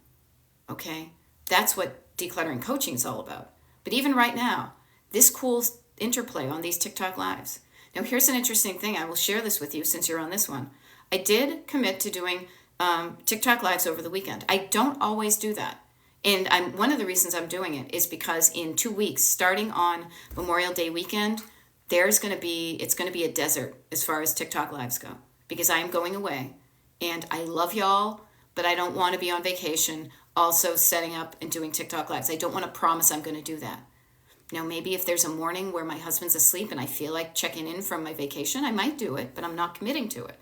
okay? That's what decluttering coaching is all about. But even right now, this cool interplay on these TikTok lives. Now, here's an interesting thing. I will share this with you since you're on this one. I did commit to doing TikTok lives over the weekend. I don't always do that. And one of the reasons I'm doing it is because in 2 weeks, starting on Memorial Day weekend, it's going to be a desert as far as TikTok lives go, because I am going away. And I love y'all, but I don't want to be on vacation also setting up and doing TikTok lives. I don't want to promise I'm going to do that. Maybe if there's a morning where my husband's asleep and I feel like checking in from my vacation, I might do it, but I'm not committing to it.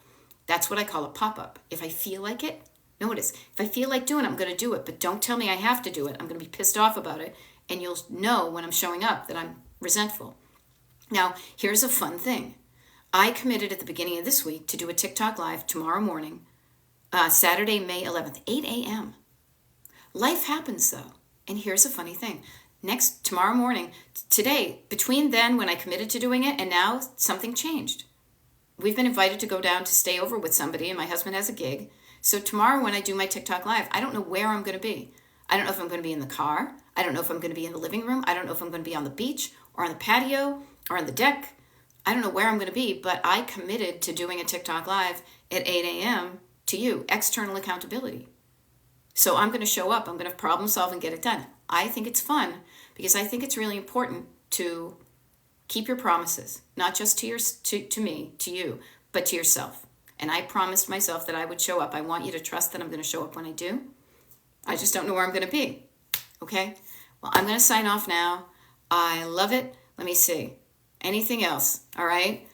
That's what I call a pop-up. If I feel like it, notice, if I feel like doing it, I'm going to do it, but don't tell me I have to do it. I'm going to be pissed off about it, and you'll know when I'm showing up that I'm resentful. Now, here's a fun thing. I committed at the beginning of this week to do a TikTok live tomorrow morning, Saturday, May 11th, 8 a.m. Life happens though. And here's a funny thing. Tomorrow morning, today, between then when I committed to doing it and now, something changed. We've been invited to go down to stay over with somebody, and my husband has a gig. So tomorrow when I do my TikTok live, I don't know where I'm going to be. I don't know if I'm going to be in the car. I don't know if I'm going to be in the living room. I don't know if I'm going to be on the beach or on the patio or on the deck. I don't know where I'm going to be, but I committed to doing a TikTok live at 8 a.m. to you, external accountability. So I'm going to show up. I'm going to problem solve and get it done. I think it's fun because I think it's really important to keep your promises, not just to me, to you, but to yourself. And I promised myself that I would show up. I want you to trust that I'm going to show up when I do. I just don't know where I'm going to be. Okay? Well, I'm going to sign off now. I love it. Let me see. Anything else? All right?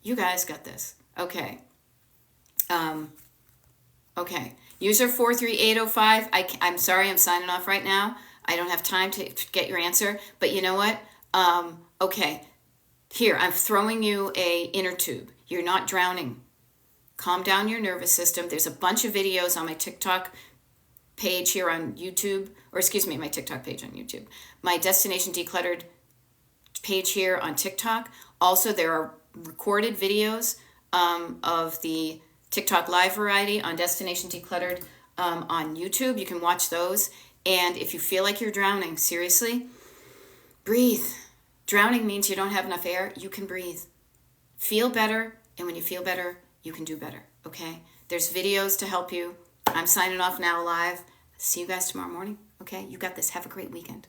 You guys got this. Okay. Okay. User 43805. I'm sorry, I'm signing off right now. I don't have time to get your answer. But you know what? Okay. Here, I'm throwing you a inner tube. You're not drowning. Calm down your nervous system. There's a bunch of videos on my TikTok page here on YouTube, or excuse me, my TikTok page on YouTube. My Destination Decluttered page here on TikTok. Also, there are recorded videos of the TikTok live variety on Destination Decluttered on YouTube. You can watch those. And if you feel like you're drowning, seriously, breathe. Drowning means you don't have enough air. You can breathe. Feel better. And when you feel better, you can do better. Okay? There's videos to help you. I'm signing off now live. See you guys tomorrow morning. Okay? You got this. Have a great weekend.